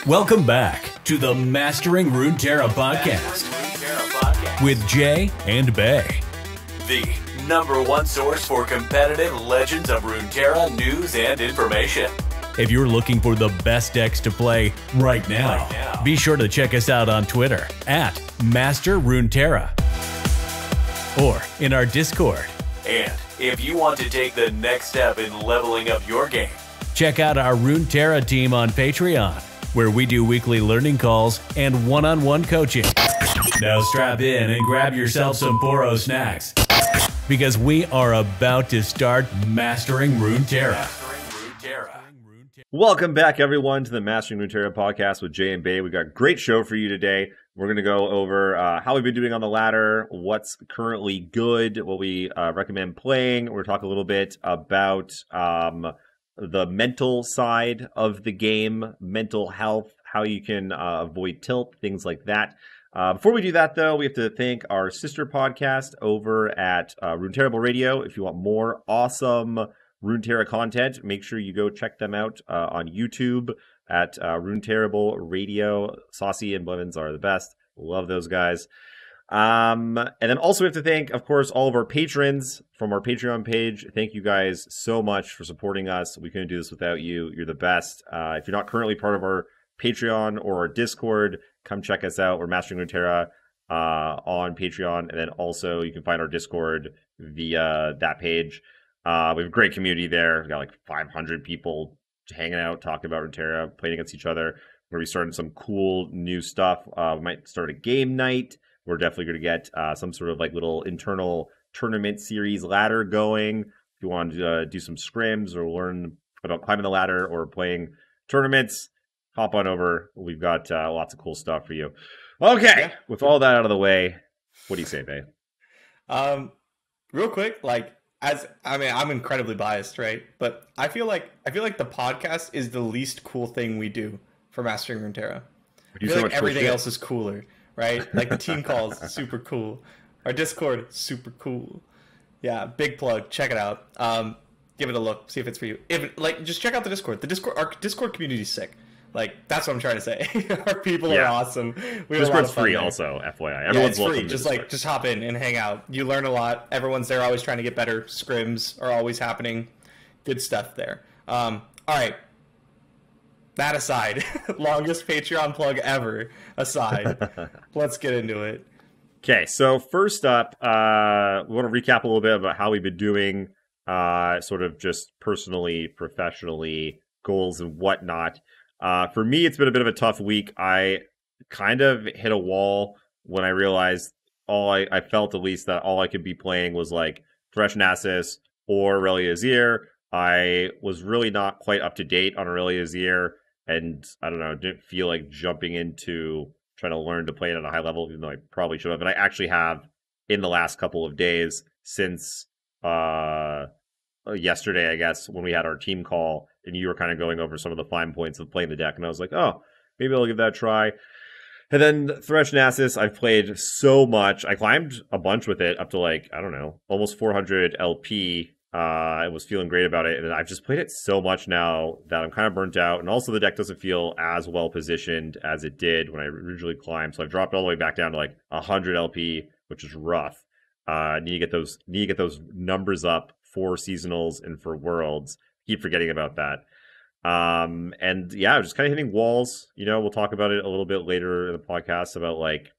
Welcome back to the Mastering Runeterra podcast with Jay and Bay, the #1 source for competitive Legends of Runeterra news and information. If you're looking for the best decks to play right now, be sure to check us out on Twitter at Master Runeterra or in our Discord. And if you want to take the next step in leveling up your game, check out our Runeterra team on Patreon, where we do weekly learning calls and one-on-one coaching. Now strap in and grab yourself some Poro snacks, because we are about to start Mastering Runeterra. Welcome back, everyone, to the Mastering Runeterra podcast with Jay and Bay. We've got a great show for you today. We're going to go over how we've been doing on the ladder, what's currently good, what we recommend playing. We're going to talk a little bit about the mental side of the game, mental health, how you can avoid tilt, things like that. Before we do that, though, we have to thank our sister podcast over at Runeterra Radio. If you want more awesome Runeterra content, make sure you go check them out on YouTube at Runeterra Radio. Saucy and Blevins are the best. Love those guys. And then also we have to thank, of course, all of our patrons from our Patreon page. Thank you guys so much for supporting us. We couldn't do this without you. You're the best. If you're not currently part of our Patreon or our Discord, come check us out. We're Mastering Runeterra on Patreon. And then also you can find our Discord via that page. We have a great community there. We've got like 500 people hanging out, talking about Runeterra, playing against each other. We're going to be starting some cool new stuff. We might start a game night. We're definitely going to get some sort of like little internal tournament series ladder going. If you want to do some scrims or learn about climbing the ladder or playing tournaments, hop on over. We've got lots of cool stuff for you. Okay, with all that out of the way, what do you say, Babe? Real quick, I'm incredibly biased, right? But I feel like the podcast is the least cool thing we do for Mastering Runeterra. I feel like everything else is cooler. Right? Like the team calls, super cool. Our Discord, super cool. Yeah, big plug. Check it out. Give it a look. See if it's for you. Just check out the Discord. Our Discord community is sick. That's what I'm trying to say. Our people are awesome. Discord's free also, FYI. Everyone's free. Just hop in and hang out. You learn a lot. Everyone's there always trying to get better. Scrims are always happening. Good stuff there. All right. That aside, longest Patreon plug ever aside, let's get into it. Okay, so first up, we want to recap a little bit about how we've been doing, sort of just personally, professionally, goals and whatnot. For me, it's been a bit of a tough week. I kind of hit a wall when I realized I felt at least that all I could be playing was like Thresh Nasus or Aurelia Azir. I was really not quite up to date on Aurelia Azir. And I don't know, didn't feel like jumping into trying to learn to play it at a high level, even though I probably should have. And I actually have in the last couple of days since yesterday, I guess, when we had our team call and you were kind of going over some of the fine points of playing the deck. And I was like, oh, maybe I'll give that a try. And then Thresh Nasus, I've played so much. I climbed a bunch with it up to like, I don't know, almost 400 LP. I was feeling great about it, and I've just played it so much now that I'm kind of burnt out, and also the deck doesn't feel as well positioned as it did when I originally climbed, so I've dropped all the way back down to like 100 LP, which is rough. Need to get those numbers up for seasonals and for worlds. Keep forgetting about that. And yeah, just kind of hitting walls. We'll talk about it a little bit later in the podcast about like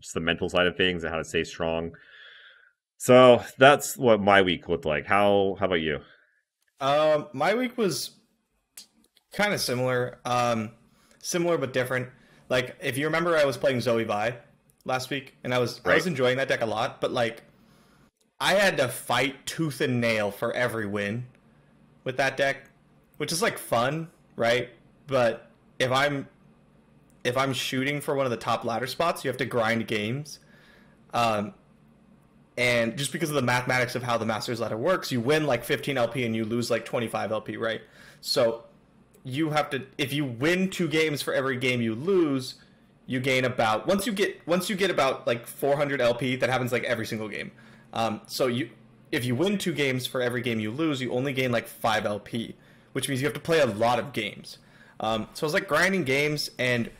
just the mental side of things and how to stay strong. So that's what my week looked like. How about you? My week was kind of similar. Similar but different. Like, if you remember, I was playing Zoe Vi last week, and I was enjoying that deck a lot, but like I had to fight tooth and nail for every win with that deck, which is like fun, right? But if I'm shooting for one of the top ladder spots, you have to grind games. And just because of the mathematics of how the Masters ladder works, you win like 15 LP and you lose like 25 LP, right? So you have to, if you win 2 games for every game you lose, you gain about, once you get about like 400 LP, that happens like every single game. So if you win 2 games for every game you lose, you only gain like 5 LP, which means you have to play a lot of games. So I was like grinding games, and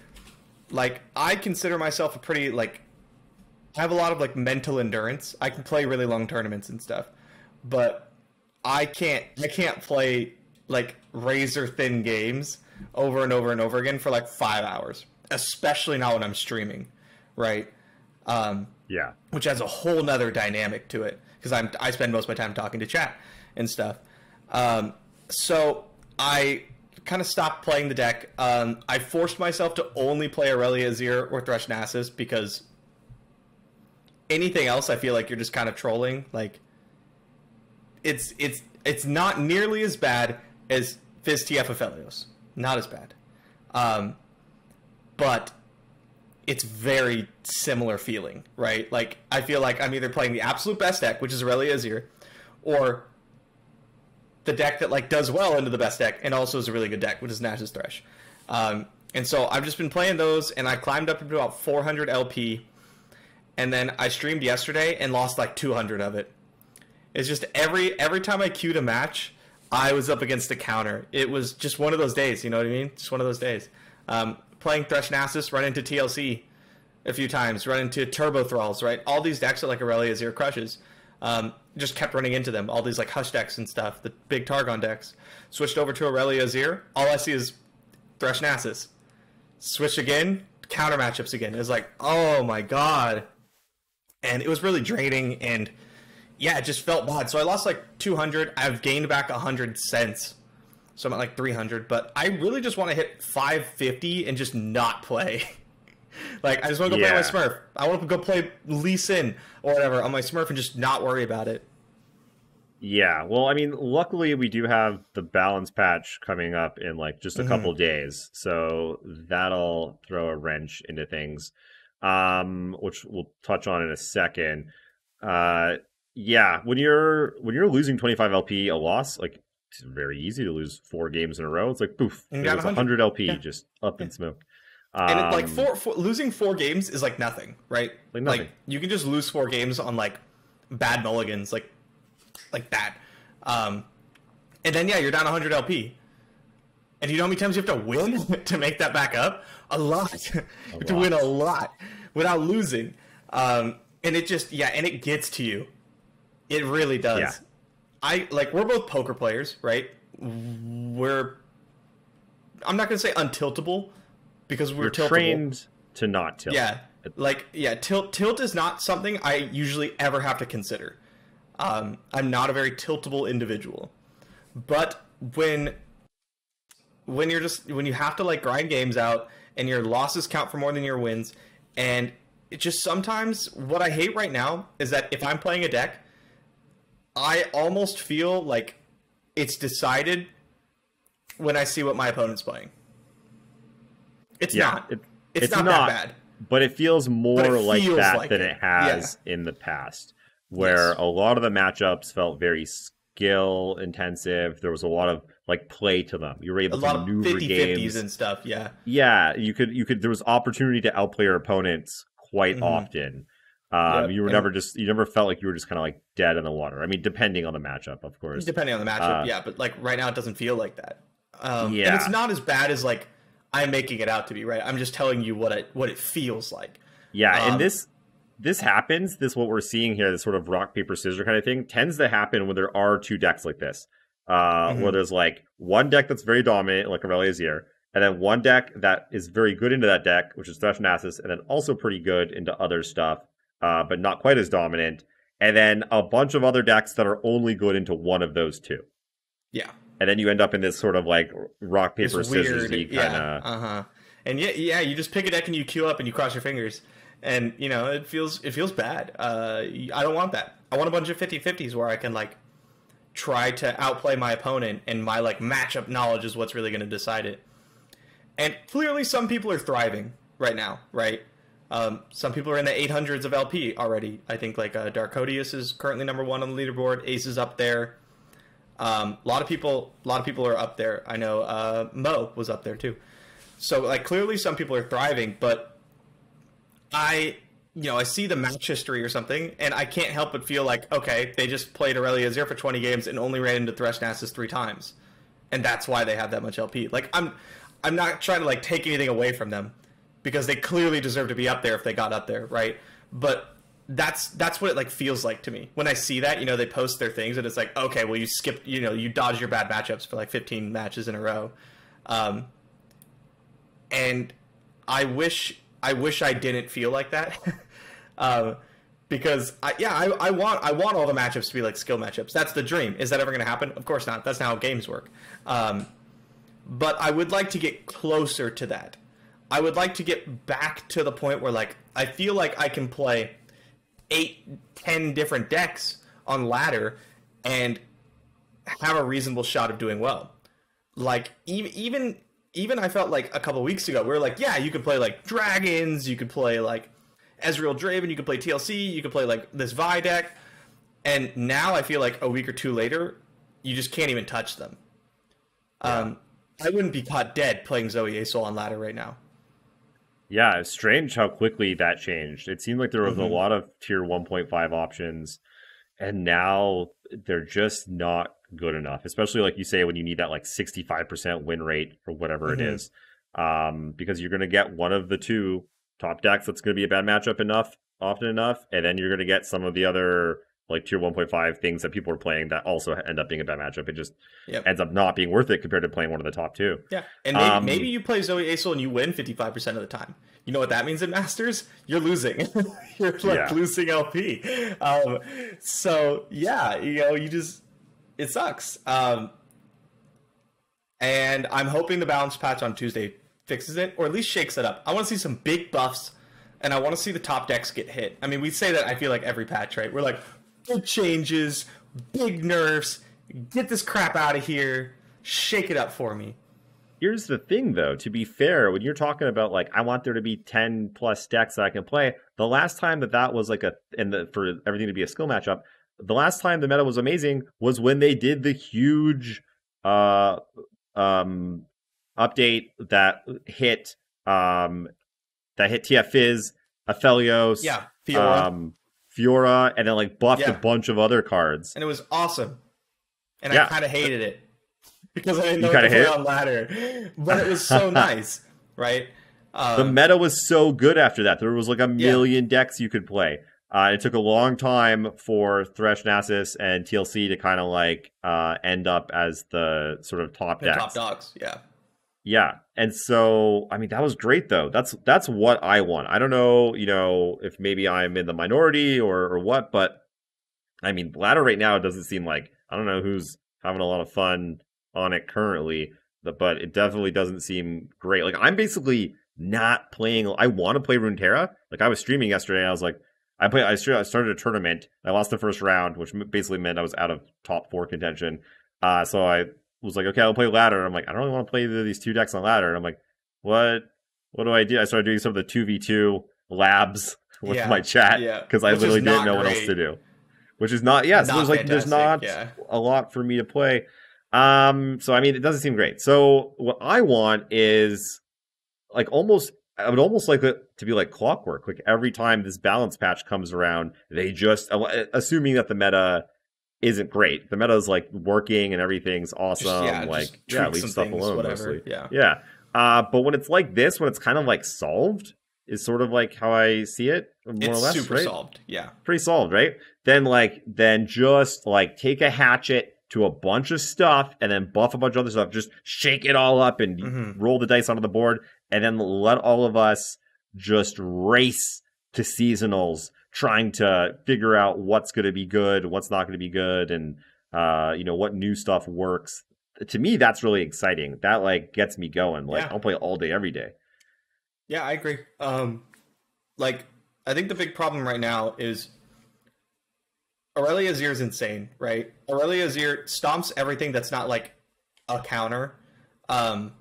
like I consider myself a pretty like I have a lot of like mental endurance. I can play really long tournaments and stuff, but I can't play like razor thin games over and over and over again for like 5 hours, especially not when I'm streaming, right? Yeah. Which has a whole nother dynamic to it because I spend most of my time talking to chat and stuff. So I kind of stopped playing the deck. I forced myself to only play Aurelia Azir or Thresh Nasus because anything else I feel like you're just kind of trolling. Like it's not nearly as bad as Fizz TF Aphelios. Not as bad. But it's very similar feeling, right? Like I feel like I'm either playing the absolute best deck, which is Aurelia Azir, or the deck that like does well into the best deck and also is a really good deck, which is Nash's Thresh. And so I've just been playing those, and I climbed up to about 400 LP, and then I streamed yesterday and lost like 200 of it. It's just every time I queued a match, I was up against the counter. It was just one of those days, you know what I mean? Just one of those days. Playing Thresh Nasus, run into TLC a few times, run into Turbo Thralls, right? All these decks that like Aurelia Azir crushes. Just kept running into them. All these like Hush decks and stuff, the big Targon decks. Switched over to Aurelia Azir. All I see is Thresh Nasus. Switch again, counter matchups again. It was like, oh my god. And it was really draining, and yeah, it just felt bad. So I lost like 200. I've gained back 100 since. So I'm at like 300, but I really just want to hit 550 and just not play. Like, I just want to go play my Smurf. I want to go play Lee Sin or whatever on my Smurf and just not worry about it. Yeah, well, I mean, luckily we do have the balance patch coming up in like just a couple days, so that'll throw a wrench into things, which we'll touch on in a second. Yeah, when you're losing 25 LP a loss, like it's very easy to lose 4 games in a row. It's like poof, it was 100 LP just up in smoke. And it, like losing 4 games is like nothing, right? Like nothing. Like you can just lose 4 games on like bad mulligans, like that. And then yeah, you're down 100 LP. And you know how many times you have to win to make that back up? A lot. You have to win a lot without losing. And it just and it gets to you. It really does. Yeah. We're both poker players, right? I'm not gonna say untiltable, because we're trained to not tilt. Tilt is not something I usually ever have to consider. I'm not a very tiltable individual, but when you have to like grind games out and your losses count for more than your wins, and it just sometimes what I hate right now is that if I'm playing a deck, I almost feel like it's decided when I see what my opponent's playing. It's not. It's not that bad. But it feels more like that than it has in the past, where a lot of the matchups felt very skill intensive. There was a lot of like play to them. You were able to maneuver games and stuff. Yeah, you could. There was opportunity to outplay your opponents quite often. You never felt like you were just kind of like dead in the water. I mean, depending on the matchup, of course. Depending on the matchup, but like right now it doesn't feel like that. And it's not as bad as like I'm making it out to be, right? I'm just telling you what it feels like. Yeah, and this happens. What we're seeing here, this sort of rock paper scissors kind of thing, tends to happen when there are 2 decks like this, where there's like one deck that's very dominant, like Aurelia Azir, and then one deck that is very good into that deck, which is Thresh Nasus, and then also pretty good into other stuff, but not quite as dominant, and then a bunch of other decks that are only good into one of those 2. Yeah. And then you end up in this sort of like rock, paper, scissors-y kind of... And you just pick a deck and you queue up and you cross your fingers. And, you know, it feels bad. I don't want that. I want a bunch of 50-50s where I can, like, try to outplay my opponent, and my, like, matchup knowledge is what's really going to decide it. And clearly some people are thriving right now, right? Some people are in the 800s of LP already. I think, like, Darkodius is currently number 1 on the leaderboard. Ace is up there. A lot of people are up there. I know Mo was up there too. So like clearly some people are thriving, but I see the match history or something, and I can't help but feel like, okay, they just played Aurelia Azir for 20 games and only ran into Thresh Nasus 3 times, and that's why they have that much LP. Like I'm not trying to like take anything away from them, because they clearly deserve to be up there if they got up there, right? But that's what it like feels like to me when I see that. You know, they post their things and it's like, okay, well, you skipped, you know, you dodged your bad matchups for like 15 matches in a row, and I wish I didn't feel like that. Because I want all the matchups to be like skill matchups. That's the dream. Is that ever going to happen? Of course not. That's not how games work. But I would like to get closer to that. I would like to get back to the point where like I feel like I can play 8-10 different decks on ladder and have a reasonable shot of doing well. Like even I felt like a couple weeks ago we were like, yeah, you could play like dragons, you could play like Ezreal Draven, you could play TLC, you could play like this Vi deck, and now I feel like a week or two later, you just can't even touch them. Yeah. I wouldn't be caught dead playing Zoe Asol on ladder right now. Yeah, it's strange how quickly that changed. It seemed like there was a lot of tier 1.5 options, and now they're just not good enough, especially like you say when you need that like 65% win rate or whatever it is, because you're going to get one of the two top decks that's going to be a bad matchup often enough, and then you're going to get some of the other like tier 1.5 things that people are playing that also end up being a bad matchup. It just ends up not being worth it compared to playing one of the top two. Yeah, and maybe you play Zoe Asol and you win 55% of the time. You know what that means in Masters? You're losing. You're like losing LP. So yeah, you know, it sucks. And I'm hoping the balance patch on Tuesday fixes it, or at least shakes it up. I want to see some big buffs, and I want to see the top decks get hit. I mean, we say that I feel like every patch, right? We're like, big changes, big nerfs, get this crap out of here, shake it up for me. Here's the thing, though. To be fair, when you're talking about, like, I want there to be 10 plus decks that I can play, the last time that was like for everything to be a skill matchup, the last time the meta was amazing was when they did the huge update that hit TF Fizz, Aphelios, Fiora, and then like buffed a bunch of other cards. And it was awesome. And I kind of hated it because I didn't know how to play on ladder. But it was so nice, right? The meta was so good after that. There was like a million decks you could play. It took a long time for Thresh, Nasus, and TLC to kind of like end up as the sort of top decks. Top dogs, yeah. Yeah, and so, I mean, that was great, though. That's what I want. I don't know, you know, if maybe I'm in the minority or what, but, I mean, ladder right now doesn't seem like, I don't know who's having a lot of fun on it currently, but it definitely doesn't seem great. Like, I'm basically not playing, I want to play Runeterra. Like, I was streaming yesterday, I was like, I started a tournament, I lost the first round, which basically meant I was out of top 4 contention, so I was like, okay, I'll play ladder. I'm like, I don't really want to play these two decks on ladder. And I'm like, what do I do? I started doing some of the 2v2 labs with my chat because I literally didn't know what else to do. Which is not, so there's not a lot for me to play. So I mean, it doesn't seem great. So what I want is like I would almost like it to be like clockwork. Like every time this balance patch comes around, they just, assuming that the meta isn't great. The meta is like working and everything's awesome. Leave stuff alone mostly. But when it's like this, when it's kind of like solved, is sort of like how I see it, more or less. Super solved, pretty solved, right? Then just like take a hatchet to a bunch of stuff and then buff a bunch of other stuff. Just shake it all up and roll the dice onto the board, and then let all of us just race to seasonals, trying to figure out what's going to be good, what's not going to be good, and you know, what new stuff works. To me, that's really exciting. That like gets me going. Like I'll play all day, every day. Yeah, I agree. Like I think the big problem right now is Aurelia Azir is insane, right? Aurelia Azir stomps everything that's not like a counter. And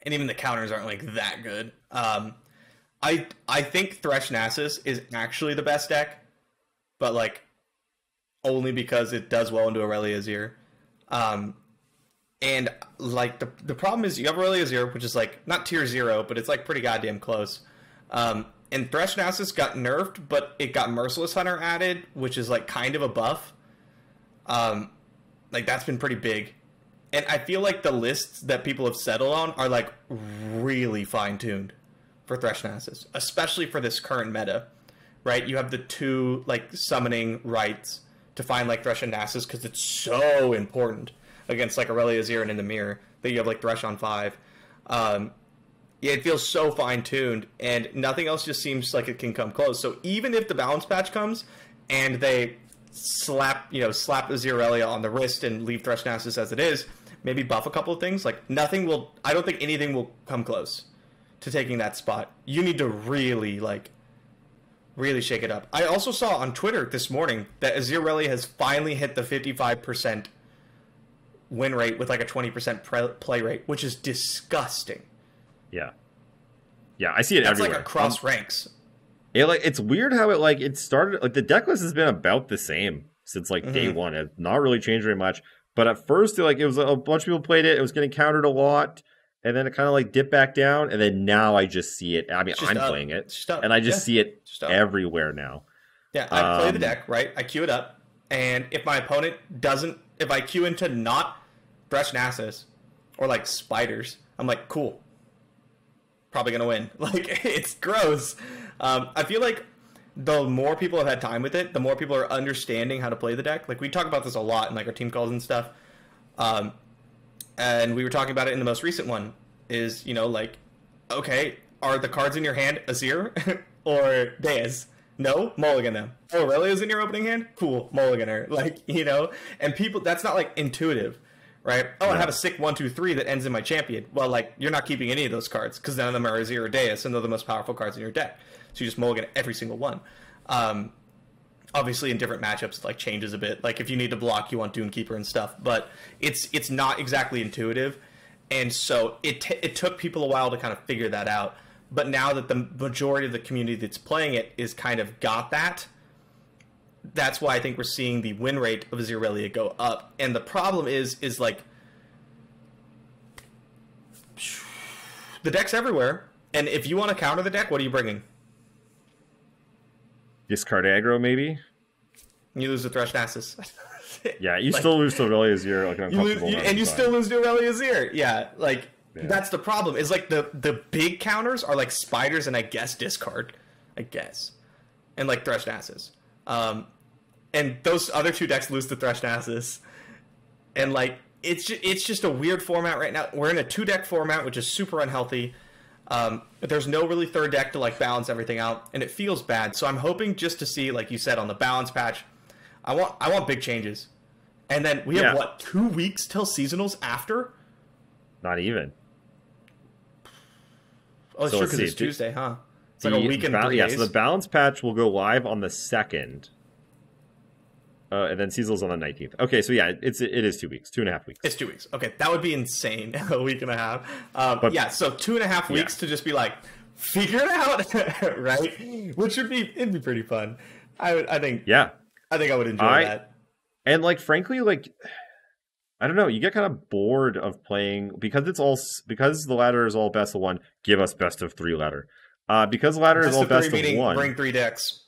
even the counters aren't like that good. I think Thresh Nasus is actually the best deck, but like only because it does well into Aurelia Azir. And like the problem is you have Aurelia Azir, which is like not tier 0, but it's like pretty goddamn close. And Thresh Nasus got nerfed, but it got Merciless Hunter added, which is like kind of a buff. Like that's been pretty big. And I feel like the lists that people have settled on are like really fine-tuned for Thresh Nasus, especially for this current meta, right? You have the 2 like summoning rights to find like Thresh and Nasus because it's so important against like Aurelia Azir and in the mirror that you have like Thresh on 5. Yeah, it feels so fine-tuned, and nothing else just seems like it can come close. So even if the balance patch comes and they slap Azir Aurelia on the wrist and leave Thresh Nasus as it is, maybe buff a couple of things, like nothing will, I don't think anything will come close to taking that spot. You need to really shake it up. I also saw on Twitter this morning that Azir Aurelia has finally hit the 55% win rate with like a 20% play rate, which is disgusting. Yeah, I see it everywhere. That's like across ranks. It's weird how it started, like the deck list has been about the same since like day one. It's not really changed very much. But at first, it was a bunch of people played it. It was getting countered a lot, and then it kind of like dipped back down. And then now I just see it. I mean, I'm playing it, and I just see it everywhere now. Yeah, I play the deck, right? I queue it up, and if my opponent doesn't, if I queue into not Thresh Nasus or like spiders, I'm like, cool, probably gonna win. Like, it's gross. I feel like the more people have had time with it, the more people are understanding how to play the deck. Like, we talk about this a lot in like our team calls and stuff. And we were talking about it in the most recent one is, like, okay, are the cards in your hand Azir or Deus? No, mulligan them. Oh, Aurelia's in your opening hand? Cool, mulligan her. Like, and people, that's not like intuitive, right? Oh, I have a sick 1-2-3 that ends in my champion. Well, like, you're not keeping any of those cards because none of them are Azir or Deus, and they're the most powerful cards in your deck. So you just mulligan every single one. Obviously, in different matchups, it like changes a bit. Like if you need to block, you want Dunekeeper and stuff. But it's not exactly intuitive, and so it took people a while to kind of figure that out. But now that the majority of the community that's playing it is kind of got that, that's why I think we're seeing the win rate of Azir Aurelia go up. And the problem is like the deck's everywhere, and if you want to counter the deck, what are you bringing? Discard aggro, maybe? You lose to Thresh Nasus. Yeah, you still lose to Aurelia Azir. Like, you still lose to Aurelia Azir. Yeah, like, that's the problem. Is like the big counters are like spiders and I guess discard. I guess. And like Thresh Nasus. And those other 2 decks lose to Thresh Nasus. And like, it's just a weird format right now. We're in a 2-deck format, which is super unhealthy. But there's no really third deck to like balance everything out, and it feels bad. So I'm hoping just to see, like you said, on the balance patch, I want big changes. And then we have 2 weeks till seasonals after? Not even. Oh, it's true because it's Tuesday, huh? It's like a week and 3 days. So the balance patch will go live on the 2nd. And then seasonal's on the 19th. Okay, so yeah, it is 2 weeks, 2.5 weeks. It's 2 weeks. Okay, that would be insane. A week and a half. So 2.5 weeks to just be like, figure it out, right? Which it'd be pretty fun. I think. Yeah, I think I would enjoy that. And like, frankly, like, I don't know, you get kind of bored of playing because the ladder is all best of 1. Give us best of 3 ladder. Because ladder is all best of 1. Bring 3 decks.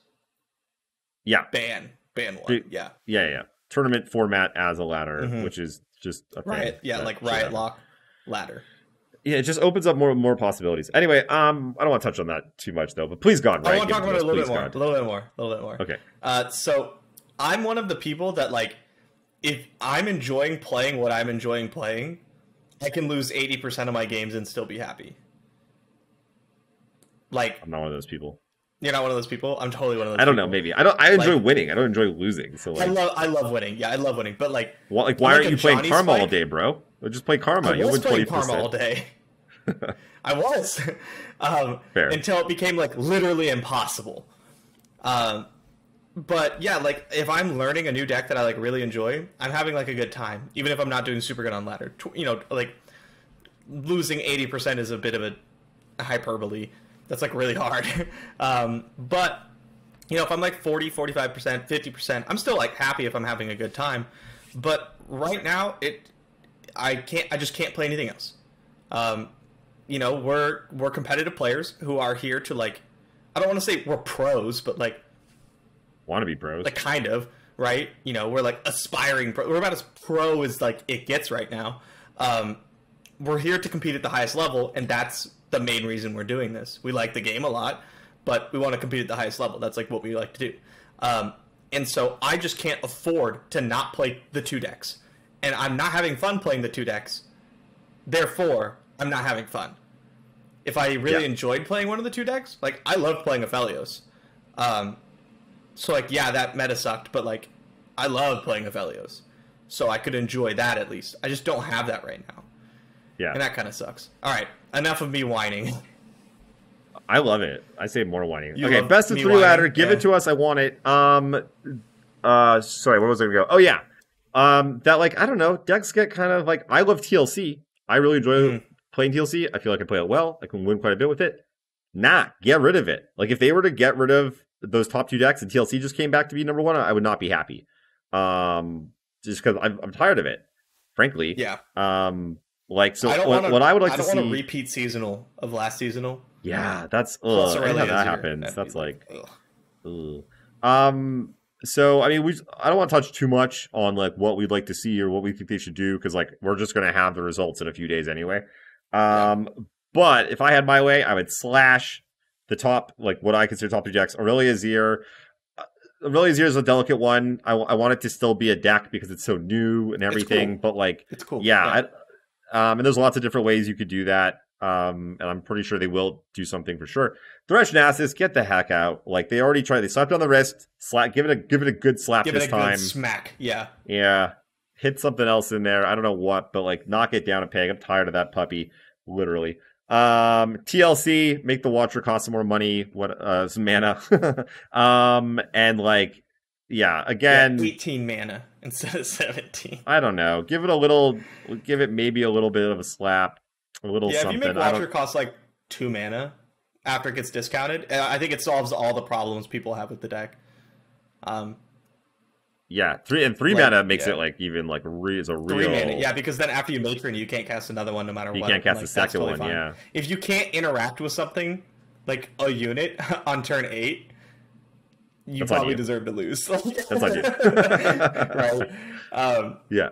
Yeah. Ban 1. Yeah. Tournament format as a ladder, which is just a thing. Riot. Yeah, like Riot Lock ladder. Yeah, it just opens up more possibilities. Anyway, I don't want to touch on that too much though, but please God, Riot. I want to talk about it a little bit more. Okay. So I'm one of the people that, like, if I'm enjoying playing what I'm enjoying playing, I can lose 80% of my games and still be happy. Like, I'm not one of those people. You're not one of those people? I'm totally one of those people. I don't know, maybe. I enjoy winning. I don't enjoy losing. So like, I love winning. Yeah, I love winning. But like, why aren't you playing Karma all day, bro? Just play Karma. You'll win 20%. Karma all day. I was. Fair. Until it became like literally impossible. But yeah, like if I'm learning a new deck that I like really enjoy, I'm having like a good time, even if I'm not doing super good on ladder. Like losing 80% is a bit of a hyperbole. That's like really hard. But if I'm like 40, 45%, 50%, I'm still like happy if I'm having a good time. But right now I just can't play anything else. We're competitive players who are here to, like, I don't want to say we're pros, but like want to be pros, like kind of, right? We're like aspiring pro. We're about as pro as like it gets right now. We're here to compete at the highest level, and that's the main reason we're doing this. We like the game a lot, but we want to compete at the highest level. That's like what we like to do. And so I just can't afford to not play the 2 decks. And I'm not having fun playing the 2 decks. Therefore, I'm not having fun. If I really enjoyed playing one of the 2 decks, like, I loved playing Aphelios. So, like, yeah, that meta sucked, but, like, I love playing Aphelios. So I could enjoy that at least. I just don't have that right now. Yeah. And that kind of sucks. All right, enough of me whining. I love it. I say more whining. You okay, love best of me 3 whining? ladder. Give Yeah. it to us. I want it. Sorry, where was I going to go? Oh, yeah. That, like, I don't know. Decks get kind of, like, I love TLC. I really enjoy playing TLC. I feel like I play it well. I can win quite a bit with it. Nah, get rid of it. Like, if they were to get rid of those top 2 decks and TLC just came back to be number 1, I would not be happy. Just because I'm tired of it, frankly. Yeah. Like, so what I would like to I don't see... want a repeat seasonal of last seasonal. Yeah, that's... Plus anytime Aurelia's that here. happens, That'd that's be like... ugh. So, I mean, I don't want to touch too much on, like, what we'd like to see or what we think they should do, because, like, we're just going to have the results in a few days anyway. But if I had my way, I would slash the top, like, what I consider top 2 decks. Aurelia's Ear. Aurelia's Ear is a delicate one. I want it to still be a deck because it's so new and everything, cool. but, like... It's cool. Yeah, and there's lots of different ways you could do that. And I'm pretty sure they will do something for sure. Thresh Nasus, get the heck out. Like, they already tried. They slapped on the wrist. Give it a good slap Give this it a time. good smack. Yeah. Yeah. Hit something else in there. I don't know what, but, like, knock it down a peg. I'm tired of that puppy. Literally. TLC, make the Watcher cost some more money. Some mana. And, like, yeah, again... 18 mana instead of 17. I don't know. Give it maybe a little bit of a slap. A little something. If you make Watcher cost like 2 mana after it gets discounted, I think it solves all the problems people have with the deck. Yeah, 3 mana makes it like even like is a real 3 mana. Yeah, because then after you matron, you can't cast another one no matter what. You can't cast like, the second totally one. fine. Yeah. If you can't interact with something like a unit on turn 8, you probably deserve to lose. That's on you. Right. Yeah.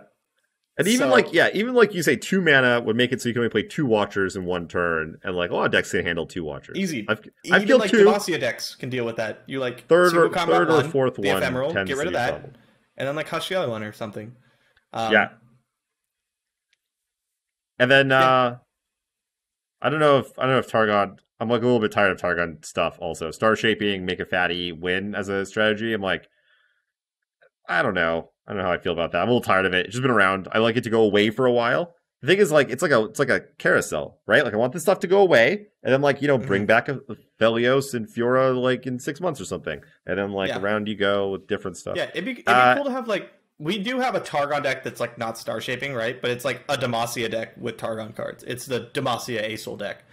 And even like you say, 2 mana would make it so you can only play 2 Watchers in one turn, and like a lot of decks can handle 2 Watchers. Easy. I've killed like 2. Demacia decks can deal with that. You like third or one, fourth the one, ephemeral, get rid of that, trouble. and then like hush the other one or something. Yeah. And then I don't know if Targon. I'm like a little bit tired of Targon stuff. Also, star shaping, make a fatty, win as a strategy. I'm like, I don't know how I feel about that. I'm a little tired of it. It's just been around. I like it to go away for a while. The thing is, like, it's like a carousel, right? Like, I want this stuff to go away, and then, like, bring back a Felios and Fiora, like, in 6 months or something, and then, like, around you go with different stuff. Yeah, it'd be cool to have, like, we do have a Targon deck that's, like, not star shaping, right? But it's like a Demacia deck with Targon cards. It's the Demacia Aesol deck,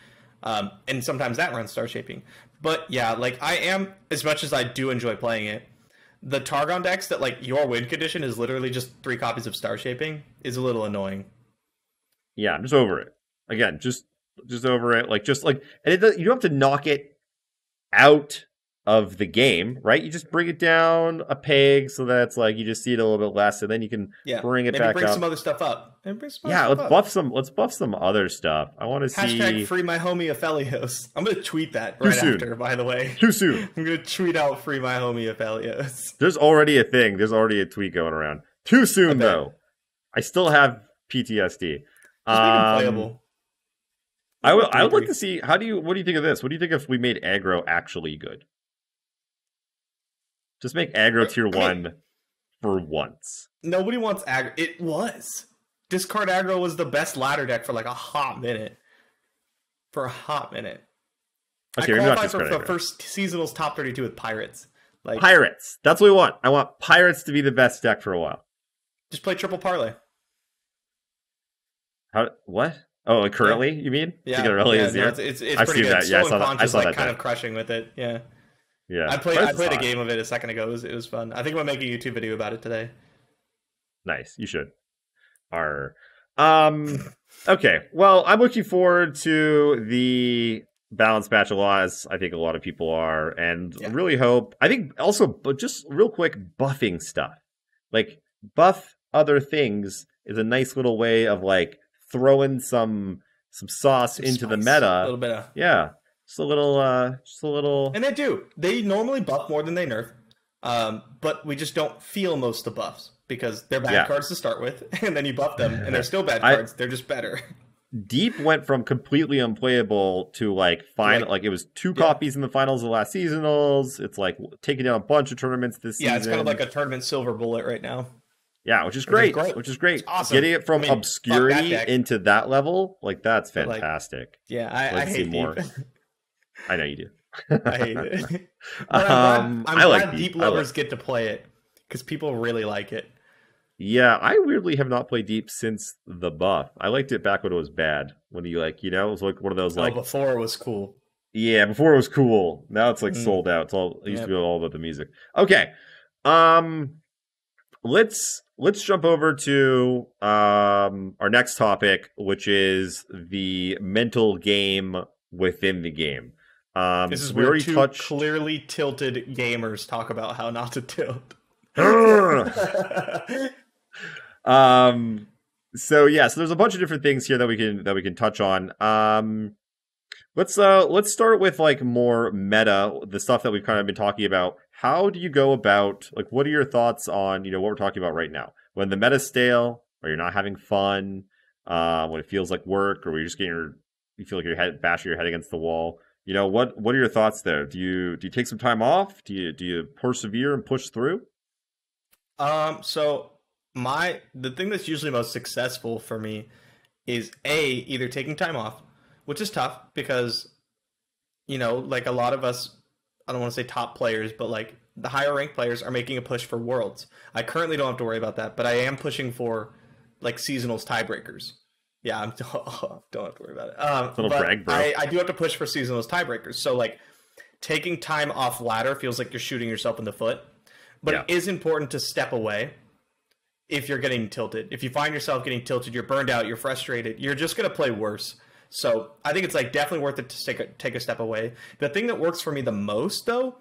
and sometimes that runs star shaping. But yeah, like, I am, as much as I do enjoy playing it, the Targon decks that, like, your win condition is literally just 3 copies of star shaping is a little annoying. Yeah, I'm just over it. Again, just over it. Like, and you don't have to knock it out of the game, right? You just bring it down a peg so that it's like you just see it a little bit less, and then you can bring it back bring up. some other stuff up. Let's buff some other stuff. I want to see. Hashtag free my homie Aphelios. I'm gonna tweet that right after. By the way, too soon. I'm gonna tweet out free my homie Aphelios. There's already a thing. There's already a tweet going around. Too soon though. I still have PTSD. Just make them playable. I would like to see. What do you think of this? What do you think if we made aggro actually good? Just make aggro tier 1 for once. Nobody wants aggro. It was. Discard aggro was the best ladder deck for like a hot minute. Okay, I qualified for first seasonal's top 32 with Pirates. Like Pirates. That's what we want. I want Pirates to be the best deck for a while. Just play triple parlay. What? Oh, like currently, you mean? Yeah. It's I've pretty good. That. Yeah, I saw that. Kind of crushing with it. Yeah. Yeah. I played a game of it a second ago. It was fun. I think I'm gonna make a YouTube video about it today. Nice. You should. Okay. Well, I'm looking forward to the balance patch a lot, as I think a lot of people are, and really hope. I think also, but just real quick, buffing stuff. Like, buff other things is a nice little way of, like, throwing some sauce into the meta. A little bit of just a little. And they do. They normally buff more than they nerf, but we just don't feel most of the buffs because they're bad cards to start with, and then you buff them, and they're still bad cards. They're just better. Deep went from completely unplayable to like it was 2 copies in the finals of the last seasonals. It's like taking down a bunch of tournaments this season. Yeah, it's kind of like a tournament silver bullet right now. Yeah, which is great. It's awesome. Getting it from obscurity into that level, like that's fantastic. I hate more. Deep. I know you do. I hate it. I'm glad Deep lovers get to play it because people really like it. Yeah, I weirdly have not played Deep since the buff. I liked it back when it was bad. When you it was like one of those before it was cool. Yeah, before it was cool. Now it's like sold out. It used to be all about the music. Okay. Let's jump over to our next topic, which is the mental game within the game. This is where two clearly tilted gamers talk about how not to tilt. So there's a bunch of different things here that we can touch on. Let's start with like more meta, the stuff that we've kind of been talking about. How do you go about, like, what are your thoughts on, what we're talking about right now? When the meta's stale, or you're not having fun, when it feels like work, or you're just you feel like you're bashing your head against the wall. What are your thoughts there? Do you take some time off? Do you persevere and push through? So the thing that's usually most successful for me is either taking time off, which is tough because, like a lot of us, I don't want to say top players, but like the higher ranked players are making a push for Worlds. I currently don't have to worry about that, but I am pushing for like seasonals tiebreakers. Yeah, I don't have to worry about it. Little brag, bro. I do have to push for seasonals tiebreakers. So like taking time off ladder feels like you're shooting yourself in the foot, but it is important to step away. If you're getting tilted, if you find yourself getting tilted, you're burned out, you're frustrated, you're just going to play worse. So I think it's like definitely worth it to take a step away. The thing that works for me the most, though,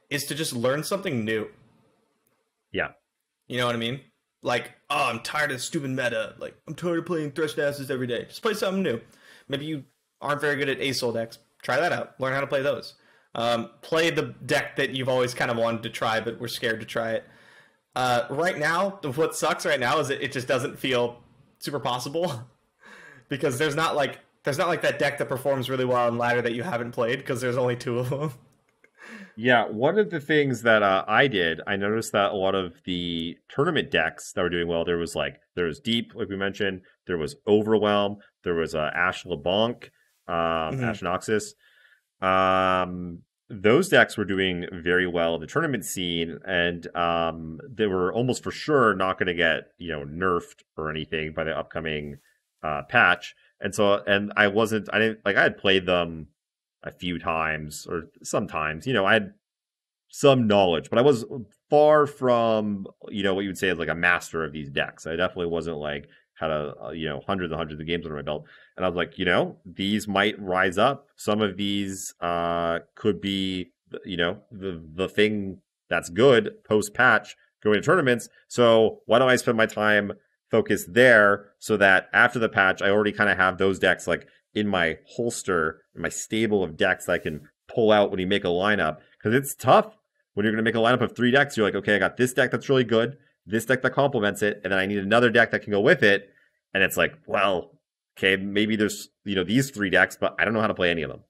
is to just learn something new. Yeah. You know what I mean? Like, I'm tired of the stupid meta. Like, I'm tired of playing Thresh Asses every day. Just play something new. Maybe you aren't very good at ASOL decks. Try that out. Learn how to play those. Play the deck that you've always kind of wanted to try, but were scared to try it. Right now, what sucks right now is that it just doesn't feel super possible because there's not like that deck that performs really well on ladder that you haven't played because there's only 2 of them. Yeah, one of the things that I noticed that a lot of the tournament decks that were doing well, there was Deep, like we mentioned, there was Overwhelm, there was Ash LeBlanc, Ash Noxus. Those decks were doing very well in the tournament scene, and they were almost for sure not going to get nerfed or anything by the upcoming patch. And so, I had played them a few times or sometimes, I had some knowledge, but I was far from what you would say is like a master of these decks. I definitely wasn't like had hundreds and hundreds of games under my belt. And I was like, these might rise up. Some of these could be, the thing that's good post-patch going to tournaments. So why don't I spend my time focused there so that after the patch, I already kind of have those decks like in my holster, in my stable of decks that I can pull out when you make a lineup. Because it's tough when you're going to make a lineup of 3 decks. You're like, okay, I got this deck that's really good, this deck that complements it, and then I need another deck that can go with it. And it's like, well, okay, maybe there's these 3 decks, but I don't know how to play any of them.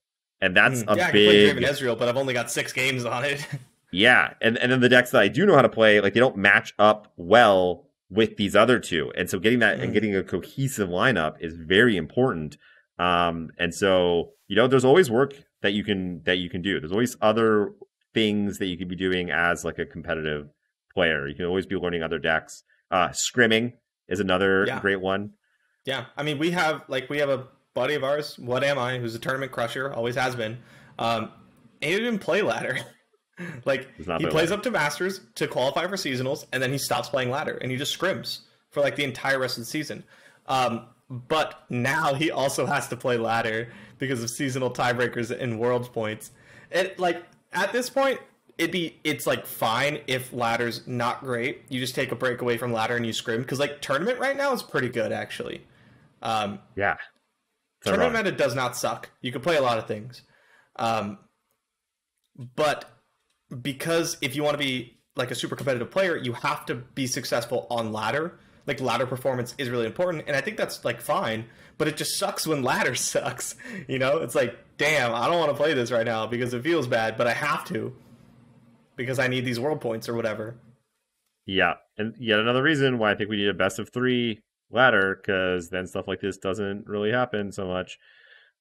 And that's a big. I can play Draven Ezreal, but I've only got 6 games on it. Yeah, and then the decks that I do know how to play, like they don't match up well with these other 2, and so getting that and getting a cohesive lineup is very important. And so there's always work that you can do. There's always other things that you can be doing as like a competitive player. You can always be learning other decks. Scrimming is another great one. Yeah, I mean we have a buddy of ours, What Am I, who's a tournament crusher, always has been. And he didn't play ladder. Like he plays up to Masters to qualify for seasonals, and then he stops playing ladder and he just scrims for like the entire rest of the season. But now he also has to play ladder because of seasonal tiebreakers and worlds points. And like at this point, it's like fine if ladder's not great. You just take a break away from ladder and you scrim because like tournament right now is pretty good actually. Yeah. Tournament meta does not suck. You can play a lot of things. But because if you want to be like a super competitive player, you have to be successful on ladder. Like ladder performance is really important, and I think that's like fine, but it just sucks when ladder sucks. You know, it's like, damn, I don't want to play this right now because it feels bad, but I have to because I need these world points or whatever. Yeah, and yet another reason why I think we need a best of 3 ladder, because then stuff like this doesn't really happen so much.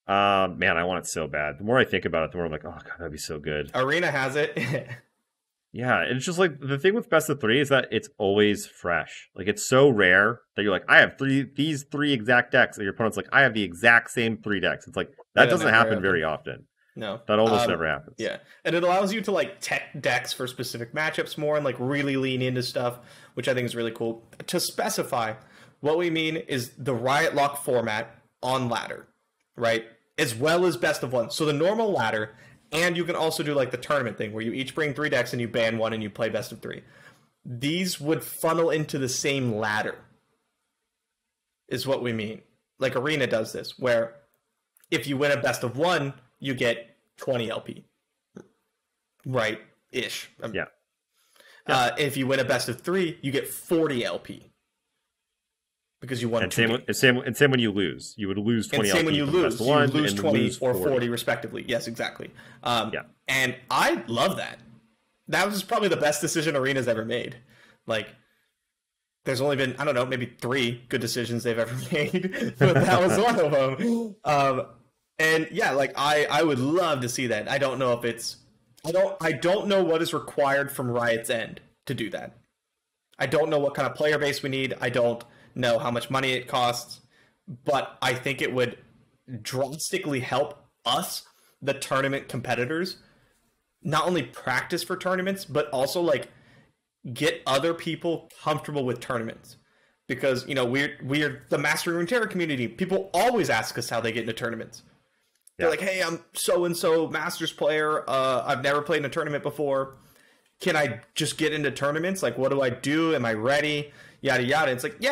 Man, I want it so bad. The more I think about it, the more I'm like, oh god, that'd be so good. Arena has it. Yeah, it's just like the thing with best of 3 is that it's always fresh. Like it's so rare that you're like, I have these three exact decks, and your opponent's like, I have the exact same 3 decks. It's like that doesn't happen very often. No, that almost never happens. Yeah, and it allows you to like tech decks for specific matchups more and like really lean into stuff, which I think is really cool. To specify, what we mean is the Riot Lock format on ladder, right? As well as best of 1. So the normal ladder. And you can also do like the tournament thing where you each bring 3 decks and you ban 1 and you play best of 3. These would funnel into the same ladder, is what we mean. Like Arena does this, where if you win a best of 1, you get 20 LP. Right? Ish. Yeah. If you win a best of 3, you get 40 LP. Because you won. And same when you lose. You would lose 20 and same LP when you lose. You lose 20 or 40 respectively. Yes, exactly. Yeah. And I love that. That was probably the best decision Arena's ever made. Like, there's only been, I don't know, maybe 3 good decisions they've ever made. But that was one of them. And yeah, like, I would love to see that. I don't know if it's... I don't know what is required from Riot's end to do that. I don't know what kind of player base we need. I don't know how much money it costs, but I think it would drastically help us, the tournament competitors, not only practice for tournaments, but also like get other people comfortable with tournaments. Because, you know, we're the Mastering Runeterra community. People always ask us how they get into tournaments. They're like, hey, I'm so-and-so Masters player. I've never played in a tournament before. Can I just get into tournaments? Like, what do I do? Am I ready? Yada, yada. It's like,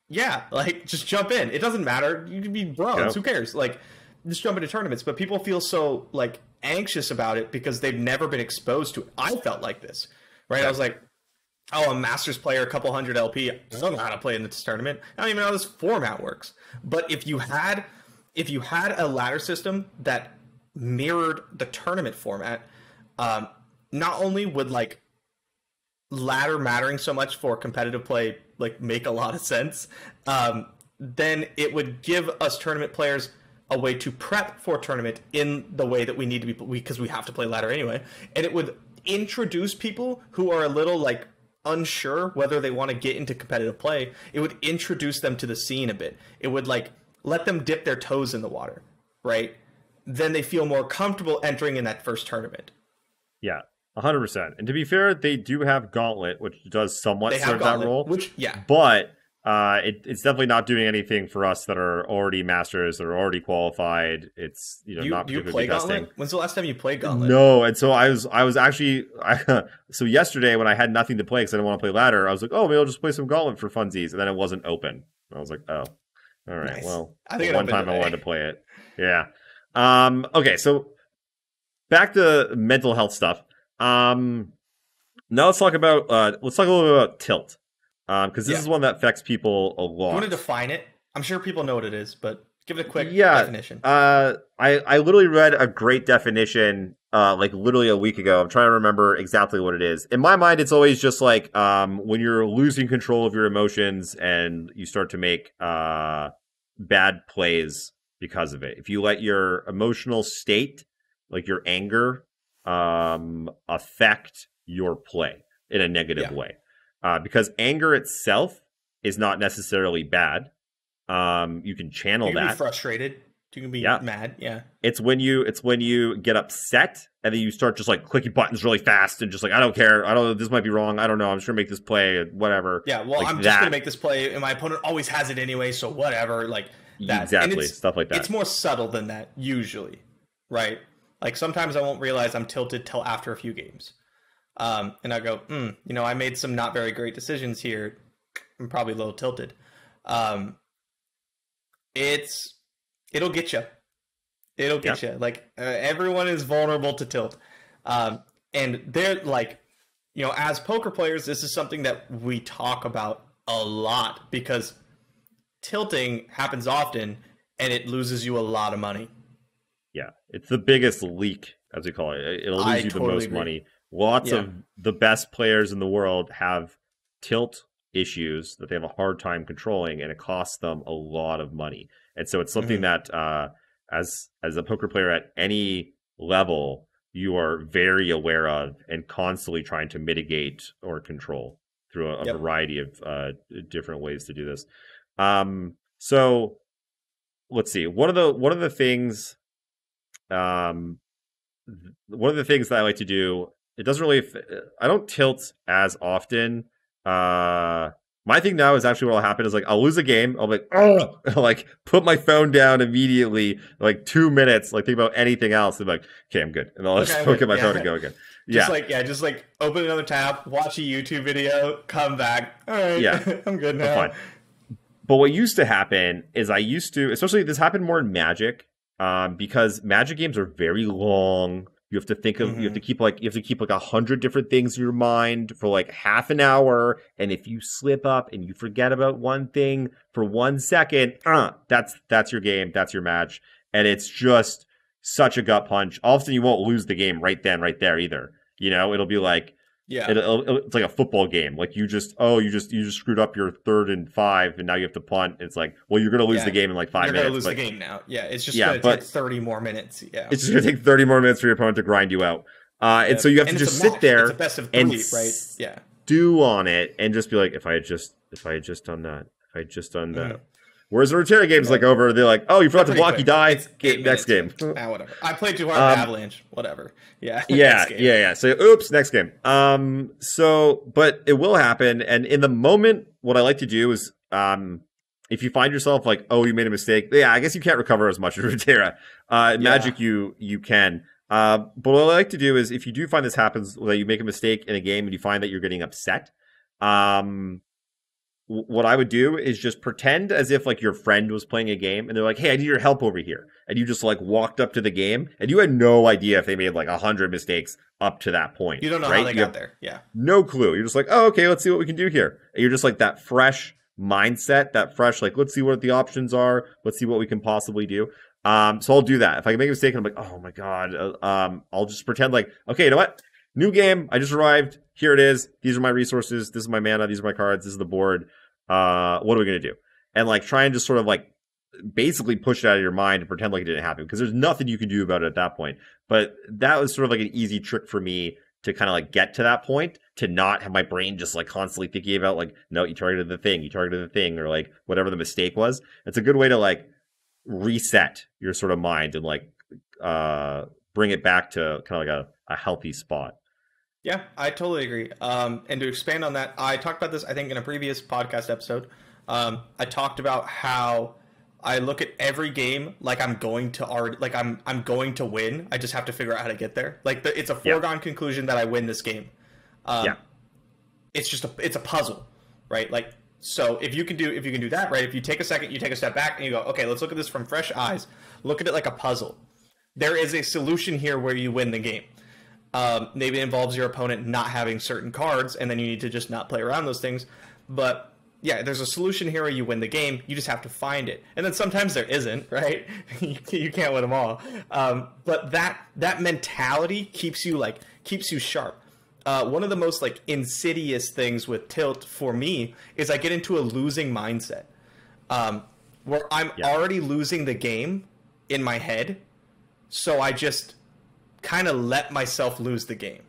yeah, like, just jump in. It doesn't matter. You can be bronze. Who cares? Like, just jump into tournaments. But people feel so, like, anxious about it because they've never been exposed to it. I felt like this, right? I was like, oh, I'm a Masters player, a couple hundred LP. I don't know how to play in this tournament. I don't even know how this format works. But if you had a ladder system that mirrored the tournament format, not only would, like, ladder mattering so much for competitive play like make a lot of sense, then it would give us tournament players a way to prep for a tournament in the way that we need to be, because we have to play ladder anyway, and it would introduce people who are a little like unsure whether they want to get into competitive play. It would introduce them to the scene a bit. It would like let them dip their toes in the water, right? Then they feel more comfortable entering in that first tournament. Yeah. 100%. And to be fair, they do have Gauntlet, which does somewhat serve that role. Which, yeah. But it's definitely not doing anything for us that are already masters, that are already qualified. It's not particularly you play testing. Gauntlet? When's the last time you played Gauntlet? No, and so I was actually so yesterday when I had nothing to play because I didn't want to play ladder, I was like, oh, maybe I'll just play some Gauntlet for funsies, and then it wasn't open. I was like, oh, all right, nice. Well, I think one time I wanted to play it. Yeah. Okay, so back to mental health stuff. Now let's talk about a little bit about tilt, because this is one that affects people a lot. Do you want to define it? I'm sure people know what it is, but give it a quick definition. I literally read a great definition like literally a week ago. I'm trying to remember exactly what it is. In my mind, it's always just like when you're losing control of your emotions and you start to make bad plays because of it. If you let your emotional state, like your anger, affect your play in a negative way, because anger itself is not necessarily bad. You can channel that. Be frustrated. You can be mad. Yeah. It's when you get upset and then you start just like clicking buttons really fast and just like, I don't care. I don't know. This might be wrong. I don't know. I'm just gonna make this play. Whatever. Yeah. Well, like I'm just gonna make this play, and my opponent always has it anyway. So whatever. Like that. Exactly. Stuff like that. It's more subtle than that usually, right? Like, sometimes I won't realize I'm tilted till after a few games. And I go, I made some not very great decisions here. I'm probably a little tilted. it'll get you. It'll get you. Like everyone is vulnerable to tilt, and they're like, as poker players, this is something that we talk about a lot because tilting happens often, and it loses you a lot of money. Yeah, it's the biggest leak, as we call it. It'll lose you the most money. Lots of the best players in the world have tilt issues that they have a hard time controlling, and it costs them a lot of money. And so it's something that, as a poker player at any level, you are very aware of and constantly trying to mitigate or control through a variety of different ways to do this. So let's see. One of the things that I like to do, it doesn't really, I don't tilt as often. My thing now is actually what'll happen is like I'll lose a game, I'll be like, oh, like put my phone down immediately, like 2 minutes, like think about anything else, and be like, okay, I'm good, and I'll just look at my phone and go again. Just like open another tab, watch a YouTube video, come back. All right, I'm good now. Fine. But what used to happen is I used to, especially this happened more in Magic, because Magic games are very long. You have to think of, you have to keep like 100 different things in your mind for like half an hour. And if you slip up and you forget about one thing for 1 second, that's your game. That's your match. And it's just such a gut punch. Often you won't lose the game right then, right there either. It'll be like, it's like a football game. Like you just screwed up your 3rd and 5, and now you have to punt. It's like, well, you're going to lose the game in like 5 minutes. You're going to lose the game now. Yeah, it's just going to take 30 more minutes. Yeah, it's just going to take 30 more minutes for your opponent to grind you out. And so you have to just sit there it's a best of 3, right? Yeah, stew on it and just be like, if I had just done that, Whereas the Runeterra game's like over, they're like, oh, you forgot to block, you die. Next game. Whatever. I played too hard Avalanche. Whatever. Yeah. Yeah. So, oops, next game. But it will happen. And in the moment, what I like to do is, if you find yourself like, oh, you made a mistake. Yeah, I guess you can't recover as much as Runeterra. Magic, you can. But what I like to do is, if you do find this happens, that you make a mistake in a game and you find that you're getting upset, what I would do is just pretend as if like your friend was playing a game and they're like, hey, I need your help over here. And you just like walked up to the game and you had no idea if they made like 100 mistakes up to that point. You don't know how they got there. Yeah. No clue. You're just like, oh, okay, let's see what we can do here. And you're just like that fresh mindset, like, let's see what the options are. Let's see what we can possibly do. So I'll do that. If I can make a mistake and I'm like, oh my God, I'll just pretend like, okay, you know what? New game. I just arrived. Here it is. These are my resources. This is my mana. These are my cards. This is the board. What are we going to do? And like try and just sort of like basically push it out of your mind and pretend like it didn't happen, because there's nothing you can do about it at that point. But that was sort of like an easy trick for me to kind of like get to that point, to not have my brain just like constantly thinking about like, no, you targeted the thing, or like whatever the mistake was. It's a good way to like reset your sort of mind and like bring it back to kind of like a healthy spot. Yeah, I totally agree. And to expand on that, I talked about this, I think, in a previous podcast episode. I talked about how I look at every game like I'm going to I'm going to win. I just have to figure out how to get there. Like it's a foregone conclusion that I win this game. It's just it's a puzzle, right? Like, so if you can do that, right? If you take a second, you take a step back and you go, okay, let's look at this from fresh eyes. Look at it like a puzzle. There is a solution here where you win the game. Maybe it involves your opponent not having certain cards, and then you need to just not play around those things. But yeah, there's a solution here where you win the game. You just have to find it. And then sometimes there isn't, right? You can't win them all. But that mentality keeps you sharp. One of the most like insidious things with tilt for me is I get into a losing mindset, where I'm already losing the game in my head. So I just kind of let myself lose the game.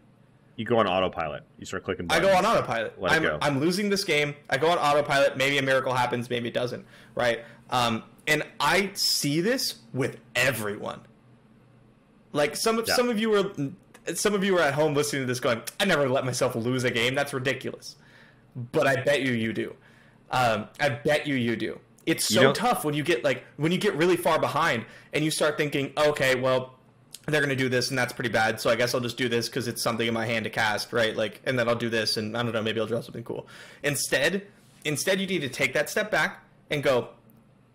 You go on autopilot. You start clicking buttons. I go on autopilot. I'm losing this game. I go on autopilot. Maybe a miracle happens. Maybe it doesn't. Right? And I see this with everyone. Like some of you are at home listening to this going, I never let myself lose a game. That's ridiculous. But I bet you do. I bet you do. It's so tough when you get really far behind and you start thinking, okay, well, they're going to do this and that's pretty bad, so I guess I'll just do this because it's something in my hand to cast, right? Like, and then I'll do this and I don't know, maybe I'll draw something cool. Instead you need to take that step back and go,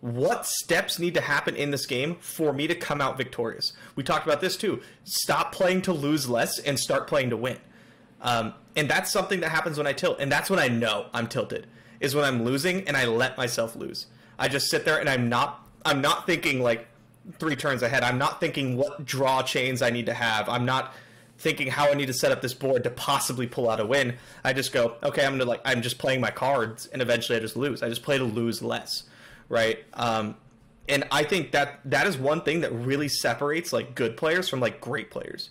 what steps need to happen in this game for me to come out victorious. We talked about this too. Stop playing to lose less and start playing to win. And that's something that happens when I tilt. And that's when I know I'm tilted, is when I'm losing and I let myself lose. I just sit there and I'm not thinking like 3 turns ahead. I'm not thinking what draw chains I need to have. I'm not thinking how I need to set up this board to possibly pull out a win. I just go, okay, I'm just playing my cards, and eventually I just lose. I just play to lose less, right? And I think that is one thing that really separates like good players from like great players,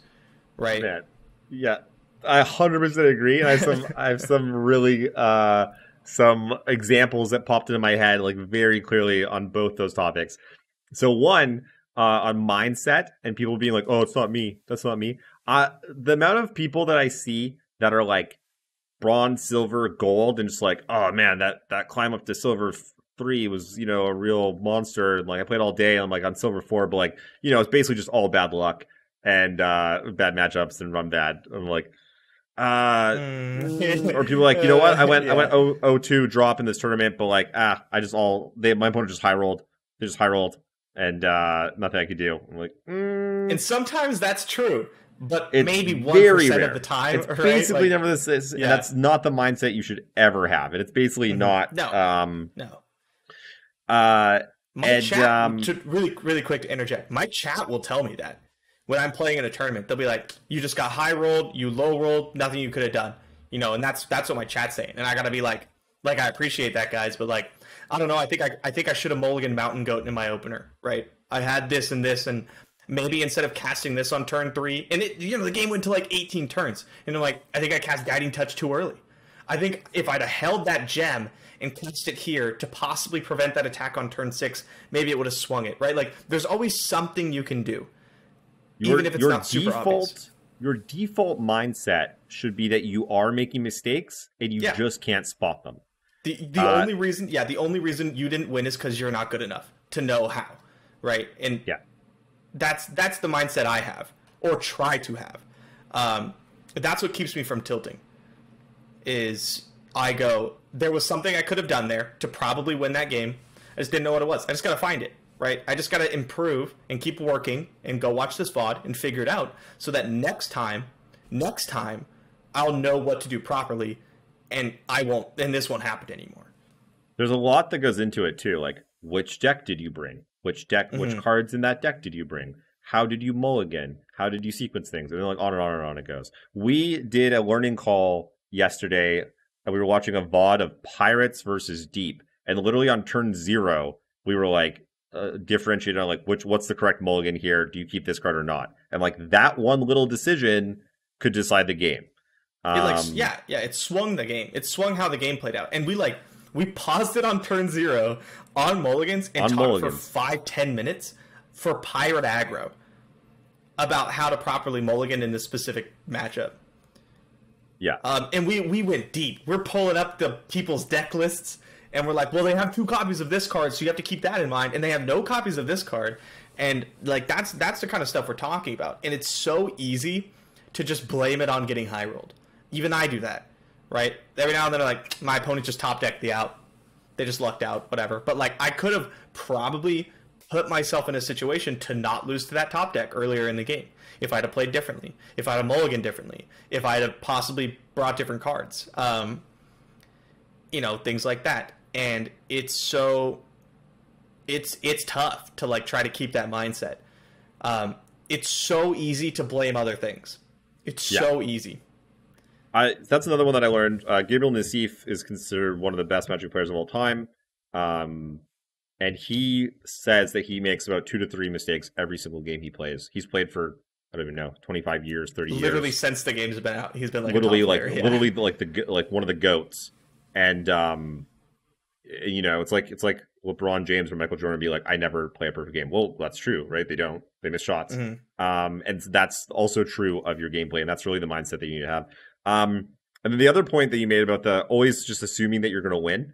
right? Man. Yeah, I 100% agree. And I have some really some examples that popped into my head like very clearly on both those topics. So one, on mindset and people being like, oh, it's not me. That's not me. The amount of people that I see that are like bronze, silver, gold, and just like, oh man, that climb up to silver 3 was, you know, a real monster. And like I played all day. And I'm like on silver 4, but like, you know, it's basically just all bad luck and bad matchups and run bad. I'm like, or people are like, you know what? I went 0-2 drop in this tournament, but like, my opponent just high rolled. They just high rolled. And nothing I could do. I'm like, And sometimes that's true, but it's maybe 1% of the time. It's basically never this. And that's not the mindset you should ever have. And it's basically not. No. My chat, really quick to interject. My chat will tell me that when I'm playing in a tournament, they'll be like, "You just got high rolled, you low rolled, nothing you could have done." You know, and that's what my chat's saying. And I gotta be like I appreciate that, guys, but like, I don't know. I think I should have mulliganed Mountain Goat in my opener, right? I had this, and maybe instead of casting this on turn 3, and the game went to like 18 turns, and I'm like, I think I cast Guiding Touch too early. I think if I'd have held that gem and cast it here to possibly prevent that attack on turn 6, maybe it would have swung it, right? Like, there's always something you can do, even if it's not super obvious. Your default mindset should be that you are making mistakes and you just can't spot them. The only reason you didn't win is because you're not good enough to know how, right? And that's the mindset I have, or try to have. That's what keeps me from tilting. Is I go, there was something I could have done there to probably win that game. I just didn't know what it was. I just gotta find it, right? I just gotta improve and keep working and go watch this VOD and figure it out, so that next time, I'll know what to do properly. And this won't happen anymore. There's a lot that goes into it too. Like, which deck did you bring? Which cards in that deck did you bring? How did you mulligan? How did you sequence things? And then like on and on and on it goes. We did a learning call yesterday, and we were watching a VOD of Pirates versus Deep. And literally on turn 0, we were like differentiating on like what's the correct mulligan here? Do you keep this card or not? And like that one little decision could decide the game. It swung the game. It swung how the game played out. And we paused it on turn 0 on mulligans and talked for 5-10 minutes for pirate aggro about how to properly mulligan in this specific matchup. Yeah. And we went deep. We're pulling up the people's deck lists, and we're like, well, they have 2 copies of this card, so you have to keep that in mind. And they have no copies of this card. And like that's the kind of stuff we're talking about. And it's so easy to just blame it on getting high rolled. Even I do that, right? Every now and then, I'm like, my opponent just top decked the out. They just lucked out, whatever. But like, I could have probably put myself in a situation to not lose to that top deck earlier in the game if I'd have played differently, if I'd have mulliganed differently, if I'd have possibly brought different cards, things like that. And it's tough to like try to keep that mindset. It's so easy to blame other things. It's so easy. That's another one that I learned. Gabriel Nassif is considered one of the best Magic players of all time. And he says that he makes about 2 to 3 mistakes every single game he plays. He's played for, I don't even know, 25 years, 30 years. Literally since the game's been out. He's been like literally a top player, literally like one of the GOATs. And it's like LeBron James or Michael Jordan be like, I never play a perfect game. Well, that's true, right? They don't. They miss shots. Mm-hmm. And that's also true of your gameplay, and that's really the mindset that you need to have. And then the other point that you made about the always just assuming that you're going to win.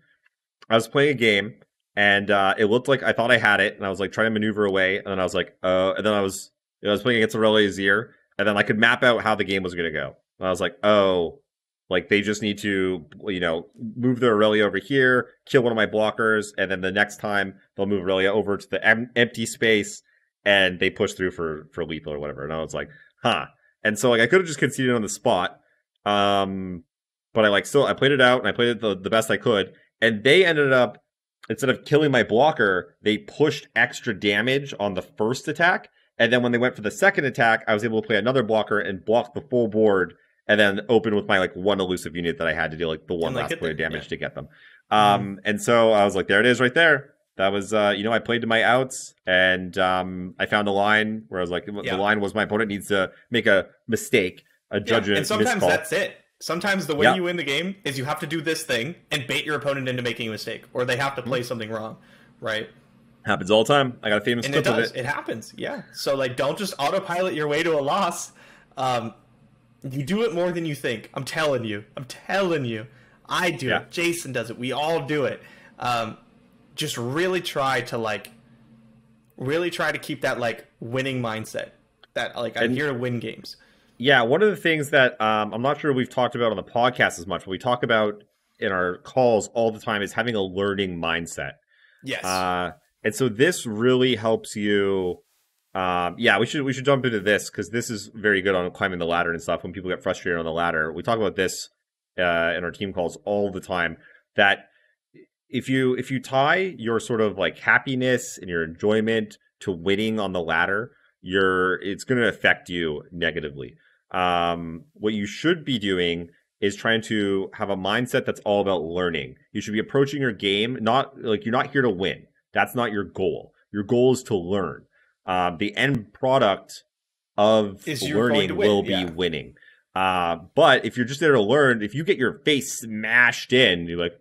I was playing a game, and it looked like I thought I had it, and I was like trying to maneuver away, and then I was like, and then I was playing against Aurelia Azir, and then I could map out how the game was going to go. And I was like, oh, Like they just need to, move their Aurelia over here, kill one of my blockers, and then the next time they'll move Aurelia over to the empty space, and they push through for lethal or whatever. And I was like, huh. And so like I could have just conceded on the spot, but I played it out and I played it the best I could, and they ended up, instead of killing my blocker, they pushed extra damage on the first attack, and then when they went for the second attack, I was able to play another blocker and block the full board, and then open with my like one elusive unit that I had to deal like the one last point of damage to get them. And so I was like, there it is right there. That was, I played to my outs, and I found a line where I was like, the line was my opponent needs to make a mistake, a judgment. And sometimes miscall. That's it. Sometimes the way you win the game is you have to do this thing and bait your opponent into making a mistake, or they have to play something wrong, right? Happens all the time. I got a famous clip of it. It happens, yeah. So like, don't just autopilot your way to a loss. You do it more than you think. I'm telling you. I do it. Jason does it. We all do it. Just really try to keep that like winning mindset. That like I'm here to win games. Yeah, one of the things that I'm not sure we've talked about on the podcast as much, but we talk about in our calls all the time is having a learning mindset. Yes. And so this really helps you. We should jump into this because this is very good on climbing the ladder and stuff. When people get frustrated on the ladder, we talk about this in our team calls all the time. That if you tie your sort of like happiness and your enjoyment to winning on the ladder, it's going to affect you negatively. What you should be doing is trying to have a mindset that's all about learning. You should be approaching your game not like you're not here to win. That's not your goal. Your goal is to learn. The end product of learning will be winning. But if you're just there to learn, if you get your face smashed in, you're like,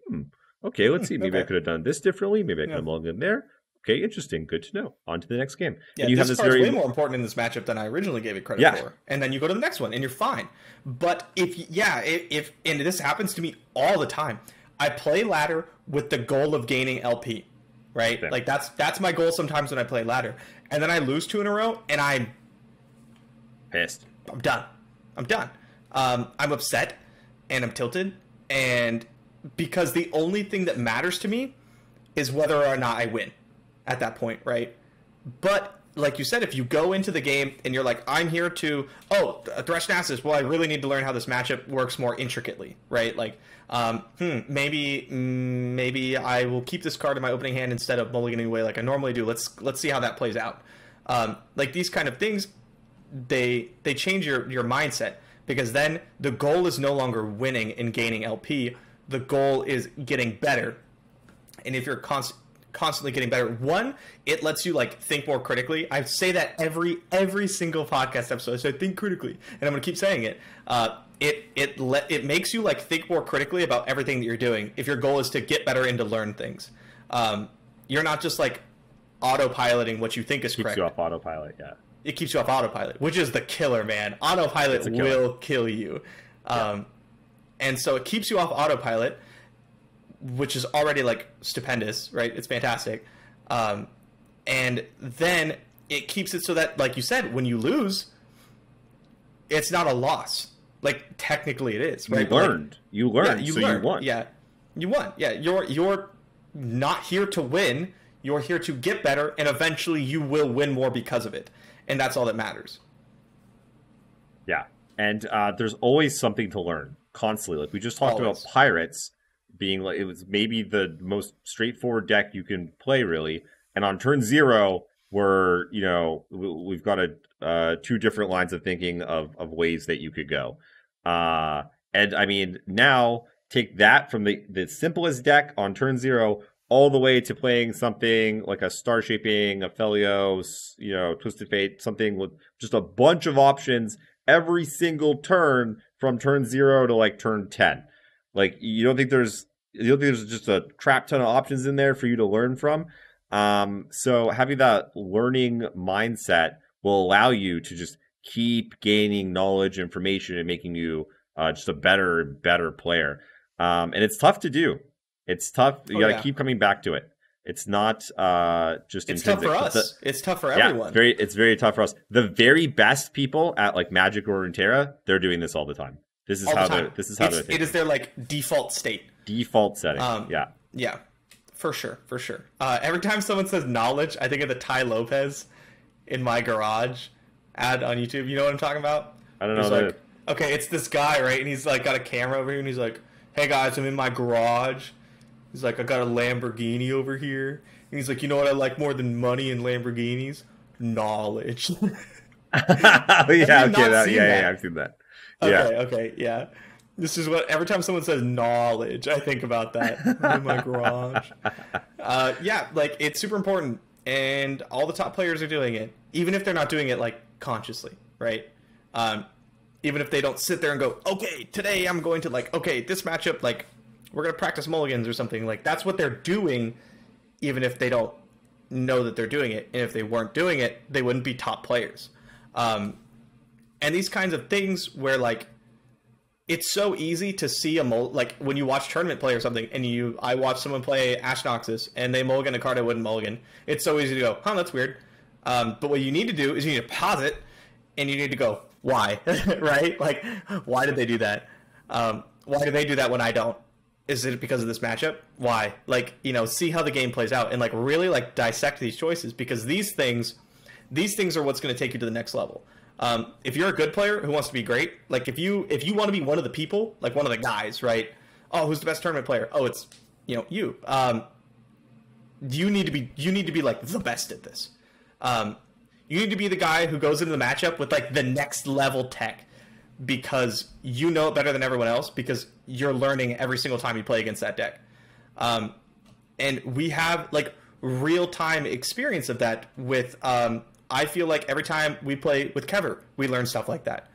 okay, let's see. Maybe I could have done this differently. Maybe I could have logged in there. Okay, interesting. Good to know. On to the next game. Yeah, and you this part's way more important in this matchup than I originally gave it credit for. And then you go to the next one, and you're fine. But if and this happens to me all the time, I play ladder with the goal of gaining LP, right? Yeah. Like that's my goal sometimes when I play ladder. And then I lose 2 in a row, and I'm pissed. I'm done. I'm upset, and I'm tilted, and because the only thing that matters to me is whether or not I win at that point, right? But like you said, if you go into the game and you're like, I'm here to, Thresh Nasus, well, I really need to learn how this matchup works more intricately, right? Like, maybe I will keep this card in my opening hand instead of mulliganing away like I normally do. Let's see how that plays out. Like these kind of things, they change your mindset, because then the goal is no longer winning and gaining LP. The goal is getting better. And if you're constantly getting better, one, it lets you like think more critically. I say that every single podcast episode. I say think critically, and I'm gonna keep saying it. It makes you like think more critically about everything that you're doing. If your goal is to get better and to learn things, you're not just like autopiloting what you think is correct. Keeps you off autopilot, yeah. It keeps you off autopilot, which is the killer, man. Autopilot will kill you. And so it keeps you off autopilot, which is already like stupendous, right? It's fantastic. And then it keeps it so that, like you said, when you lose, it's not a loss. Like technically it is, right? You learned. You won. Yeah. You won. Yeah. You're not here to win. You're here to get better, and eventually you will win more because of it. And that's all that matters. Yeah. And there's always something to learn constantly. Like we just talked about pirates being like, it was maybe the most straightforward deck you can play, really. And on turn 0, we've got 2 different lines of thinking of ways that you could go. And I mean, now take that from the simplest deck on turn 0 all the way to playing something like a Star Shaping, a Felios, Twisted Fate, something with just a bunch of options every single turn from turn 0 to like turn 10. Like you don't think there's just a crap ton of options in there for you to learn from. So having that learning mindset will allow you to just keep gaining knowledge, information, and making you just a better and better player. And it's tough to do. It's tough. You got to keep coming back to it. It's not just it's tough for us. It's tough for everyone. It's very tough for us. The very best people at like Magic or Runeterra, they're doing this all the time. This is all how the time. It is their like default state. Default setting. Yeah, for sure. Every time someone says knowledge, I think of the Ty Lopez in my garage ad on YouTube. You know what I'm talking about? I don't know. Like, okay, it's this guy, right? And he's like got a camera over here, and he's like, "Hey guys, I'm in my garage." He's like, "I got a Lamborghini over here." And he's like, "You know what I like more than money and Lamborghinis? Knowledge." I've seen that. Okay, yeah. This is what every time someone says knowledge, I think about that in my garage. Like it's super important, and all the top players are doing it, even if they're not doing it like consciously, right? Even if they don't sit there and go, okay, today I'm going to like, okay, this matchup, like we're gonna practice mulligans or something. Like that's what they're doing, even if they don't know that they're doing it. And if they weren't doing it, they wouldn't be top players. And these kinds of things where like it's so easy to see like when you watch tournament play or something, and I watch someone play Ash Noxus and they mulligan a card I wouldn't mulligan. It's so easy to go, huh, that's weird. But what you need to do is you need to pause it and you need to go, why? Right? Like, why did they do that? Why do they do that when I don't? Is it because of this matchup? Why? Like, see how the game plays out and like really like dissect these choices, because these things are what's going to take you to the next level. If you're a good player who wants to be great, like if you want to be one of the people, like one of the guys, right? Oh, who's the best tournament player? Oh, it's you. You need to be like the best at this. You need to be the guy who goes into the matchup with like the next level tech, because you know it better than everyone else, because you're learning every single time you play against that deck. And we have like real-time experience of that with I feel like every time we play with Kever, we learn stuff like that.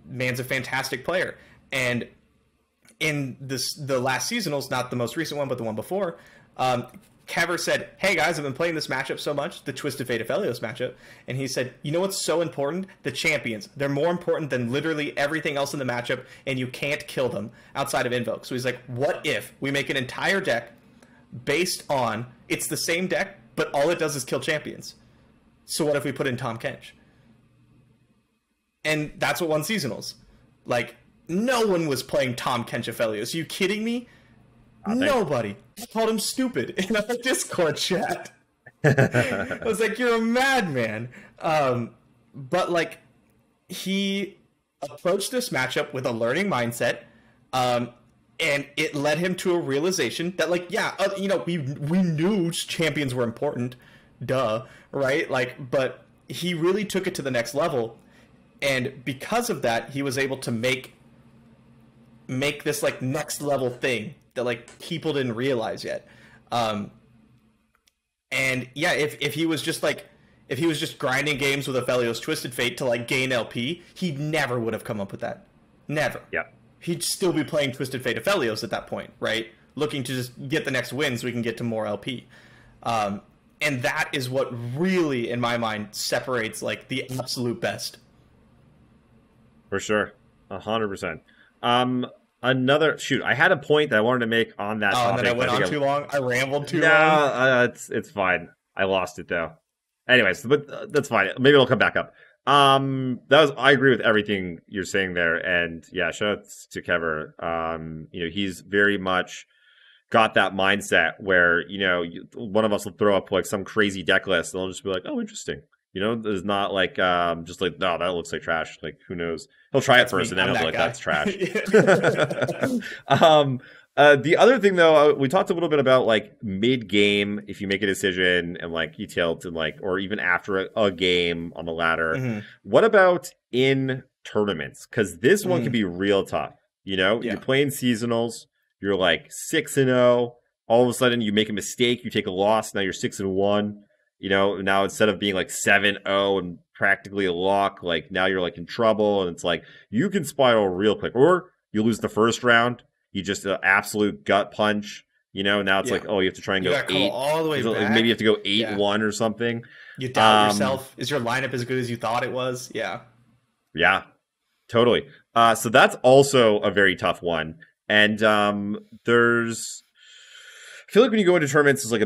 Man's a fantastic player. And in the last seasonals, not the most recent one, but the one before, Kever said, hey guys, I've been playing this matchup so much, the Twisted Fate Aphelios matchup, and he said, you know what's so important? The champions. They're more important than literally everything else in the matchup, and you can't kill them outside of Invoke. So he's like, what if we make an entire deck based on, it's the same deck, but all it does is kill champions? So what if we put in Tahm Kench? And that's what won seasonals. Like, no one was playing Tahm Kench Aphelios. Are you kidding me? Nobody. I called him stupid in our Discord chat. I was like, you're a madman. But like, he approached this matchup with a learning mindset, and it led him to a realization that like, we knew champions were important, duh, right? Like, but he really took it to the next level, and because of that, he was able to make this like next level thing that like people didn't realize yet. And yeah, if he was just grinding games with Aphelios Twisted Fate to like gain LP, he never would have come up with that. Never. Yeah. He'd still be playing Twisted Fate Aphelios at that point, right? Looking to just get the next win so we can get to more LP. And that is what really, in my mind, separates like the absolute best. For sure. 100%. I had a point that I wanted to make on that topic. And then I went on too long? I rambled too long? No, it's fine. I lost it, though. Anyways, but that's fine. Maybe it'll come back up. I agree with everything you're saying there. And yeah, shout out to Kever. He's very much got that mindset where, one of us will throw up like some crazy deck list and they'll just be like, oh, interesting. There's not like just like, no, that looks like trash. Like, who knows? He'll try it first and then he'll be like, that's trash. The other thing, though, we talked a little bit about like mid-game, if you make a decision and like you tilt and like, or even after a game on the ladder. Mm-hmm. What about in tournaments? Because this one can be real tough. You're playing seasonals. You're like 6-0. All of a sudden, you make a mistake. You take a loss. Now you're 6-1. Now instead of being like 7-0 and practically a lock, like now you're like in trouble, and it's like you can spiral real quick, or you lose the first round. You just an absolute gut punch. Now it's like, oh, you have to try and go 8 all the way back. Maybe you have to go 8-1 or something. You doubt yourself. Is your lineup as good as you thought it was? Yeah, totally. So that's also a very tough one. And I feel like when you go into tournaments, it's like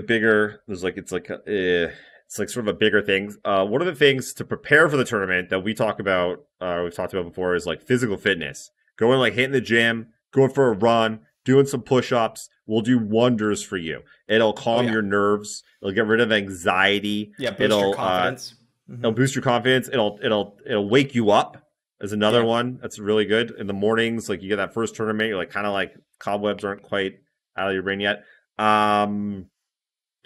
it's like sort of a bigger thing. One of the things to prepare for the tournament that we've talked about before is like physical fitness. Going like hitting the gym, going for a run, doing some push-ups will do wonders for you. It'll calm your nerves. It'll get rid of anxiety. Yeah, boost your confidence. It'll boost your confidence. It'll wake you up. Is another one that's really good in the mornings. Like you get that first tournament, you're like kind of like cobwebs aren't quite out of your brain yet. What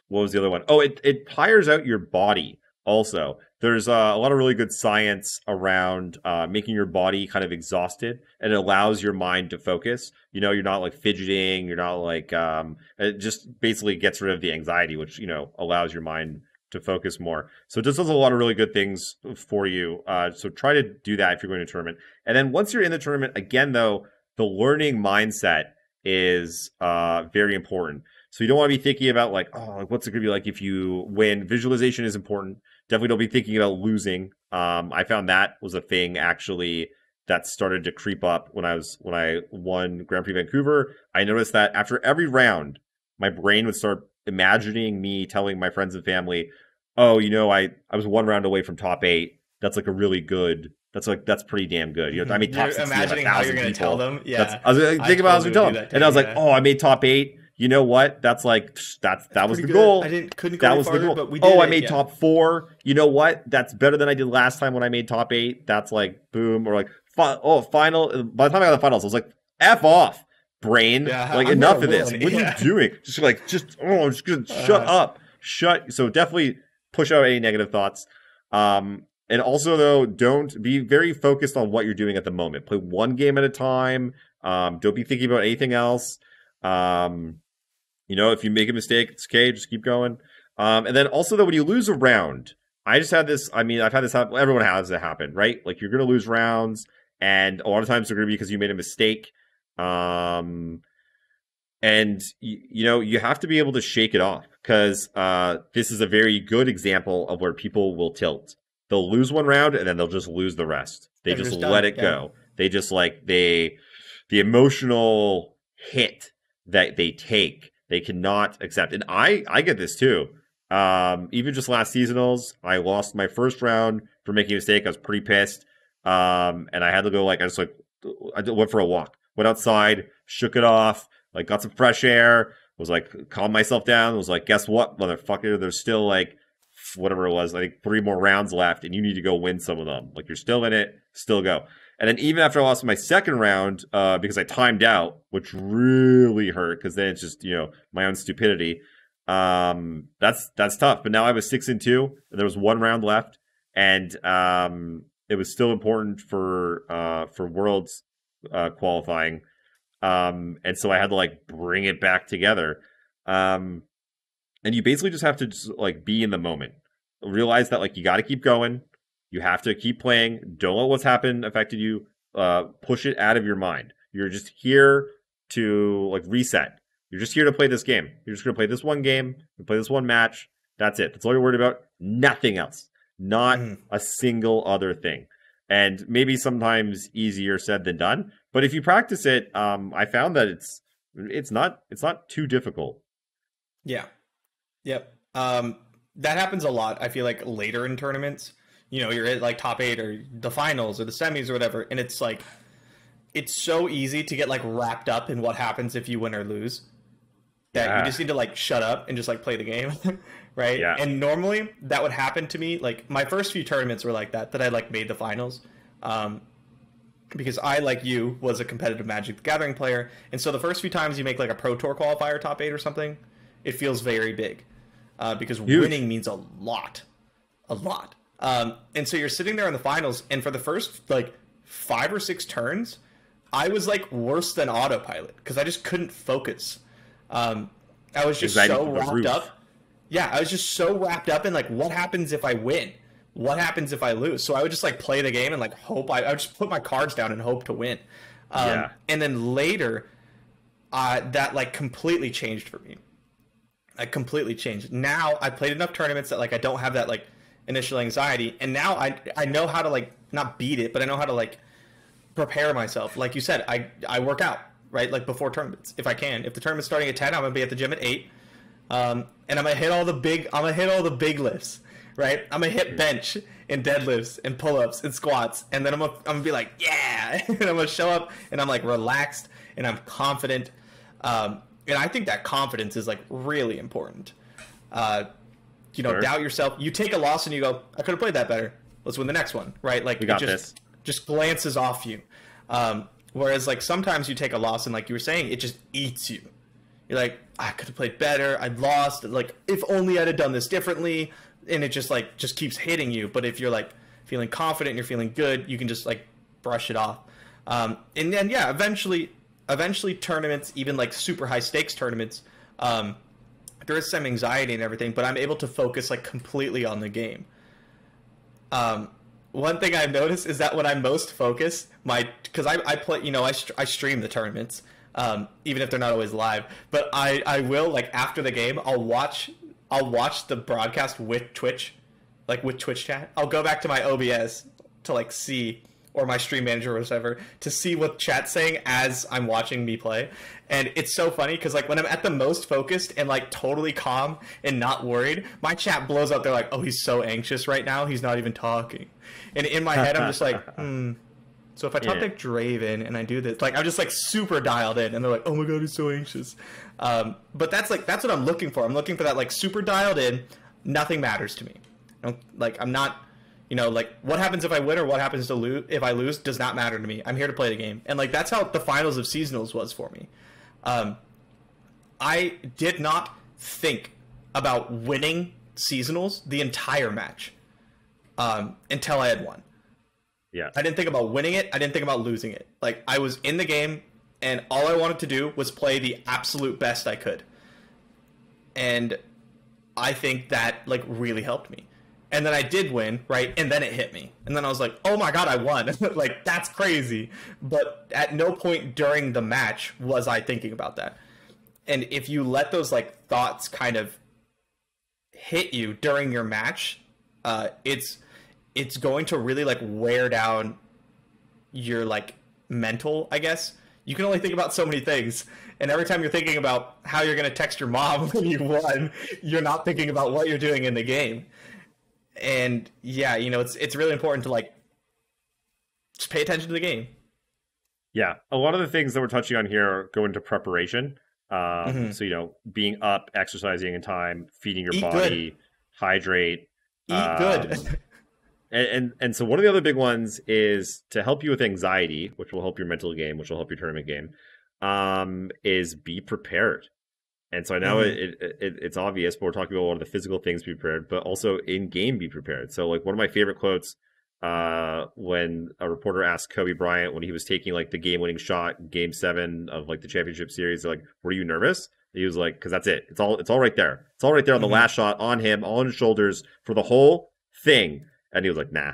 was the other one? Oh, it tires out your body. Also, there's a lot of really good science around making your body kind of exhausted, and it allows your mind to focus. You know, you're not like fidgeting. You're not like it just basically gets rid of the anxiety, which allows your mind to focus more. So it just does a lot of really good things for you. So try to do that if you're going to a tournament. And then once you're in the tournament, again, though, the learning mindset is very important. So you don't want to be thinking about like, oh, like what's it going to be like if you win? Visualization is important. Definitely don't be thinking about losing. I found that was a thing actually that started to creep up when I won Grand Prix Vancouver. I noticed that after every round, my brain would start imagining me telling my friends and family, oh, I was one round away from top 8. That's like a really good. That's pretty damn good. I made top 16 of 1,000 people. Tell them. Yeah, I was thinking about how I was going to tell them, and I was like, oh, I made top 8. You know what? That's that was the goal. Couldn't go farther, the goal. But we did I made top 4. You know what? That's better than I did last time when I made top 8. That's like boom, or like final. By the time I got the finals, I was like, F off, brain. Yeah, like enough of this. What are you doing? I'm just gonna shut up. So definitely push out any negative thoughts. And also though, don't be very focused on what you're doing at the moment. Play one game at a time. Don't be thinking about anything else. If you make a mistake, it's okay. Just keep going. And then also though, when you lose a round, I just had this. I mean, I've had this happen. Everyone has it happen, right? Like you're going to lose rounds, and a lot of times they're going to be because you made a mistake. And you have to be able to shake it off because this is a very good example of where people will tilt. They'll lose one round and then they'll just lose the rest. They just let it go. They just the emotional hit that they take, they cannot accept. And I get this too. Even just last seasonals, I lost my first round for making a mistake. I was pretty pissed. And I had to go I went for a walk, went outside, shook it off, got some fresh air, was calmed myself down, was guess what, motherfucker, there's still whatever it was, 3 more rounds left, and you need to go win some of them. You're still in it, still go. And then even after I lost my second round, because I timed out, which really hurt, because then it's just, my own stupidity. That's tough. But now I was 6-2, and there was 1 round left, and it was still important for Worlds qualifying. And so I had to bring it back together. And you basically just have to be in the moment. Realize that you got to keep going. You have to keep playing. Don't let what's happened affected you. Push it out of your mind. You're just here to reset. You're just here to play this game. You're just going to play this one game, play this one match. That's it. That's all you're worried about. Nothing else. Not a single other thing. And maybe sometimes easier said than done. But if you practice it, I found that it's not too difficult. Yeah. Yep. That happens a lot. I feel later in tournaments, you're at top 8 or the finals or the semis or whatever, and it's it's so easy to get wrapped up in what happens if you win or lose that you just need to shut up and just play the game. Right? Yeah. And normally that would happen to me. My first few tournaments were that I made the finals. Because I, like you, was a competitive Magic the Gathering player. And so the first few times you make a Pro Tour qualifier top 8 or something, it feels very big. Because huge. Winning means a lot. A lot. And so you're sitting there in the finals, and for the first 5 or 6 turns, I was worse than autopilot because I just couldn't focus. I was just so wrapped up. Yeah, I was just so wrapped up in what happens if I win? What happens if I lose? So I would just play the game and hope I would just put my cards down and hope to win. And then later, that completely changed for me. Completely changed. Now I played enough tournaments that I don't have that initial anxiety, and now I know how to not beat it, but I know how to prepare myself. Like you said, I work out right before tournaments if I can. If the tournament's starting at 10, I'm gonna be at the gym at 8. And I'm gonna hit all the big lifts, right? I'm gonna hit bench and deadlifts and pull-ups and squats, and then I'm gonna be like, yeah, and I'm gonna show up and I'm like relaxed and I'm confident. And I think that confidence is like really important. Sure. Doubt yourself. You take a loss and you go, I could have played that better. Let's win the next one, right? Like, we got this. Just glances off you. Whereas like sometimes you take a loss and like you were saying, it just eats you. You're like, I could have played better. I lost. Like, if only I'd have done this differently. And it just keeps hitting you. But if you're like feeling confident and you're feeling good, you can just like brush it off. And then, yeah, eventually tournaments, even like super high stakes tournaments, there is some anxiety and everything, but I'm able to focus like completely on the game. One thing I've noticed is that when I'm most focused, because I play, I stream the tournaments, even if they're not always live, but I will, like, after the game, I'll watch the broadcast with Twitch, like with Twitch chat. I'll go back to my OBS to like see, or my stream manager or whatever, to see what chat's saying as I'm watching me play. And it's so funny because like when I'm at the most focused and like totally calm and not worried, my chat blows up. They're like, oh, he's so anxious right now, he's not even talking. And in my head I'm just like, so if I talk like Draven and I do this, like I'm just like super dialed in, and they're like, oh my god, he's so anxious. But that's what I'm looking for. I'm looking for that like super dialed in, nothing matters to me. I'm not, like what happens if I win or what happens if I lose does not matter to me. I'm here to play the game. And like that's how the finals of seasonals was for me. I did not think about winning seasonals the entire match until I had won. Yeah. I didn't think about winning it. I didn't think about losing it. Like, I was in the game, and all I wanted to do was play the absolute best I could. And I think that, like, really helped me. And then I did win, right? And then it hit me. And then I was like, oh my god, I won. Like, that's crazy. But at no point during the match was I thinking about that. And if you let those, like, thoughts kind of hit you during your match, it's going to really like wear down your like mental, I guess. You can only think about so many things, and every time you're thinking about how you're going to text your mom when you won, you're not thinking about what you're doing in the game. And yeah, it's really important to like just pay attention to the game. Yeah, a lot of the things that we're touching on here go into preparation. So being up, exercising in time, feeding your body, hydrate, eat good. And so one of the other big ones is to help you with anxiety, which will help your mental game, which will help your tournament game, is be prepared. And so I know it's obvious, but we're talking about one of the physical things, be prepared, but also in-game be prepared. So like one of my favorite quotes when a reporter asked Kobe Bryant when he was taking like the game-winning shot in Game 7 of like the championship series, like, were you nervous? He was like, because that's it. It's all right there. It's all right there on the last shot, on him, all on his shoulders for the whole thing. And he was like, nah.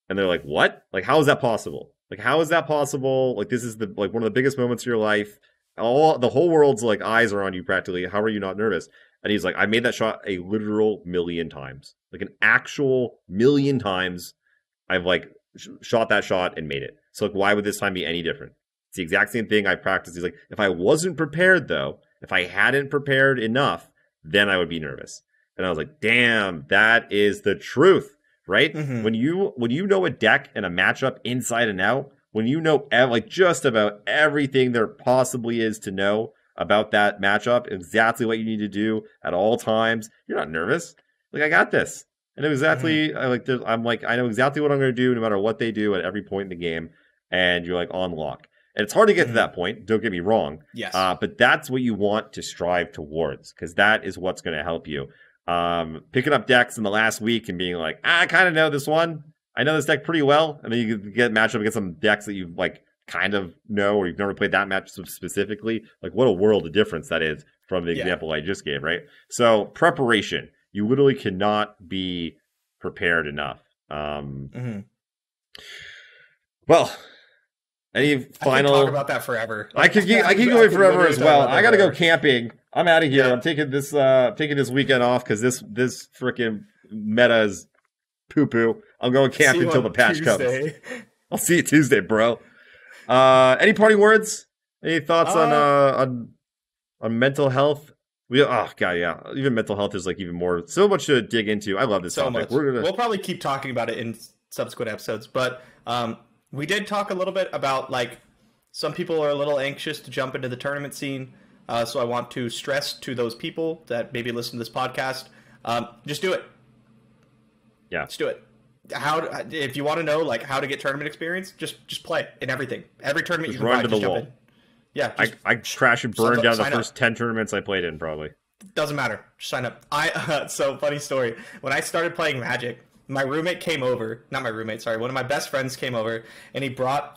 And they're like, what? Like, how is that possible? Like, how is that possible? Like, this is one of the biggest moments of your life. The whole world's like eyes are on you practically. How are you not nervous? And he's like, I made that shot a literal million times. Like an actual million times. I've like shot that shot and made it. So like, why would this time be any different? It's the exact same thing I practiced. He's like, if I wasn't prepared though, if I hadn't prepared enough, then I would be nervous. And I was like, damn, that is the truth. Right? When you know a deck and a matchup inside and out, when you know like just about everything there possibly is to know about that matchup, exactly what you need to do at all times, you're not nervous. Like, I got this. I know exactly. I know exactly what I'm going to do no matter what they do at every point in the game, and you're like on lock. And it's hard to get to that point. Don't get me wrong. Yes. But that's what you want to strive towards, because that is what's going to help you. Picking up decks in the last week and being like, I kind of know this one. I know this deck pretty well. And then you get matched up against some decks that you like kind of know, or you've never played that match specifically. Like, what a world of difference that is from the example I just gave, right? So preparation, you literally cannot be prepared enough. Well, any final? I could talk about that forever. I could keep going forever as well. I got to go camping. I'm out of here. Yeah. I'm taking this weekend off because this freaking meta is poo poo. I'm going camping until the patch comes. I'll see you Tuesday, bro. Any parting words? Any thoughts on mental health Oh god, yeah. Even mental health is like even more, so much to dig into. I love this topic. We'll probably keep talking about it in subsequent episodes, but we did talk a little bit about like some people are a little anxious to jump into the tournament scene. So I want to stress to those people that maybe listen to this podcast, just do it. Yeah, just do it. If you want to know like how to get tournament experience, just play in everything. Every tournament just you can run to the wall. Jump in. Yeah, I crash and burn down the first 10 tournaments I played in, probably. Doesn't matter. Just sign up. So funny story. When I started playing Magic, my roommate came over. Not my roommate, sorry. One of my best friends came over, and he brought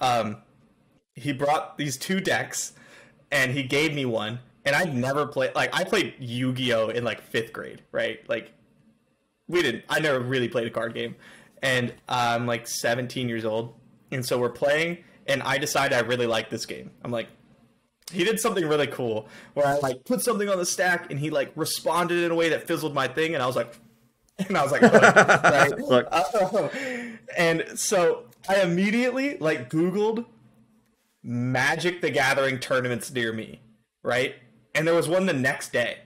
these 2 decks, and he gave me one. And I'd never played. Like I played Yu-Gi-Oh in like 5th grade, right? Like I never really played a card game, and I'm like 17 years old, and so we're playing, and I decided I really like this game. I'm like. He did something really cool where I like put something on the stack and he like responded in a way that fizzled my thing, and I was like, right? And so I immediately like Googled Magic the Gathering tournaments near me, right? And there was one the next day,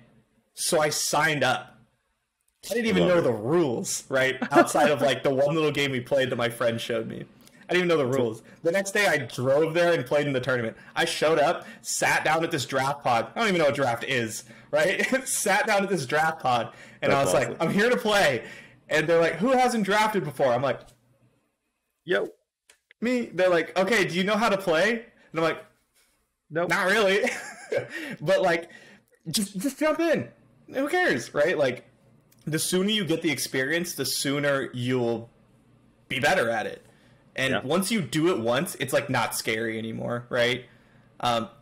so I signed up. I didn't even know the rules, right? Outside of like the one little game we played that my friend showed me. I didn't even know the rules. The next day, I drove there and played in the tournament. I showed up, sat down at this draft pod. I don't even know what draft is, right? Sat down at this draft pod, and I was awesome. Like, I'm here to play. And they're like, who hasn't drafted before? I'm like, yo. Me. They're like, okay, do you know how to play? And I'm like, nope. Not really. But, like, just jump in. Who cares, right? Like, the sooner you get the experience, the sooner you'll be better at it. And once you do it once, it's like not scary anymore, right?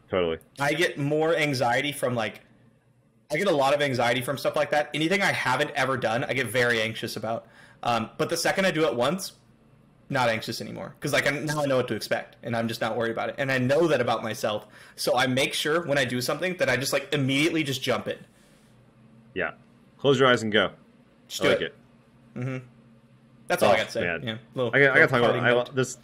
Totally. I get more anxiety from I get a lot of anxiety from stuff like that. Anything I haven't ever done, I get very anxious about. But the second I do it once, not anxious anymore. Because now I know what to expect, and I'm just not worried about it. And I know that about myself. So I make sure when I do something that I just immediately just jump in. Yeah. Close your eyes and go. Just do it. Mm-hmm. That's all I got to say. Man. Yeah, I got to talk about there's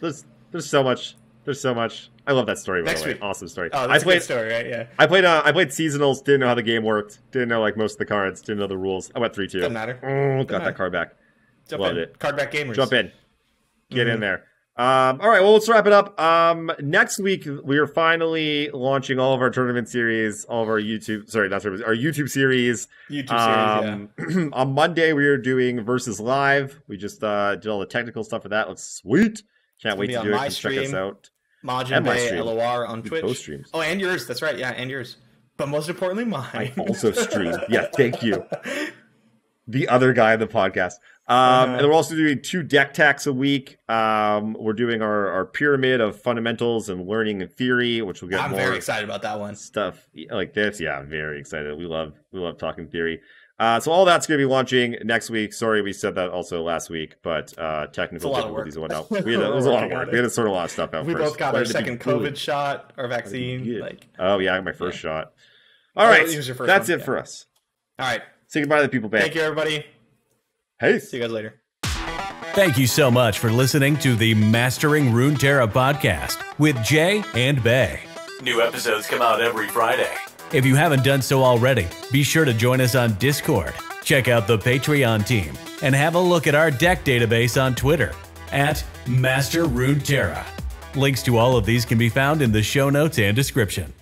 so much. There's so much. I love that story, by the way. Awesome story. Oh, that's a good story, right? Yeah. I played seasonals, didn't know how the game worked, didn't know most of the cards, didn't know the rules. I went 3-2. Doesn't matter. Got that card back. Loved it. Card back gamers. Jump in. Get in there. All right, well, let's wrap it up. Next week, we are finally launching all of our tournament series, all of our YouTube, our YouTube series. On Monday, we are doing Versus Live. We just did all the technical stuff for that. Looks sweet. Can't wait to do it. Check us out. Majin Bay LOR on Twitch. Both streams. Oh, and yours. That's right. Yeah, and yours. But most importantly, mine. I also stream. Yeah, thank you. The other guy on the podcast. And we're also doing 2 deck techs a week. We're doing our pyramid of fundamentals and learning and theory, which we'll get more. I'm very excited about that one. Stuff like this. Yeah, I'm very excited. We love talking theory. So all that's going to be launching next week. Sorry, we said that also last week, but technical difficulties and whatnot. It was a lot of work. We had to sort a lot of stuff out we first. We both got our second COVID shot, our vaccine. Oh, yeah, I got my first shot. All right, that's it for us. All right. Say goodbye to the people, babe. Thank you, everybody. Hey. See you guys later. Thank you so much for listening to the Mastering Runeterra podcast with Jay and Bay. New episodes come out every Friday. If you haven't done so already, be sure to join us on Discord, check out the Patreon team, and have a look at our deck database on Twitter at Master Runeterra. Links to all of these can be found in the show notes and description.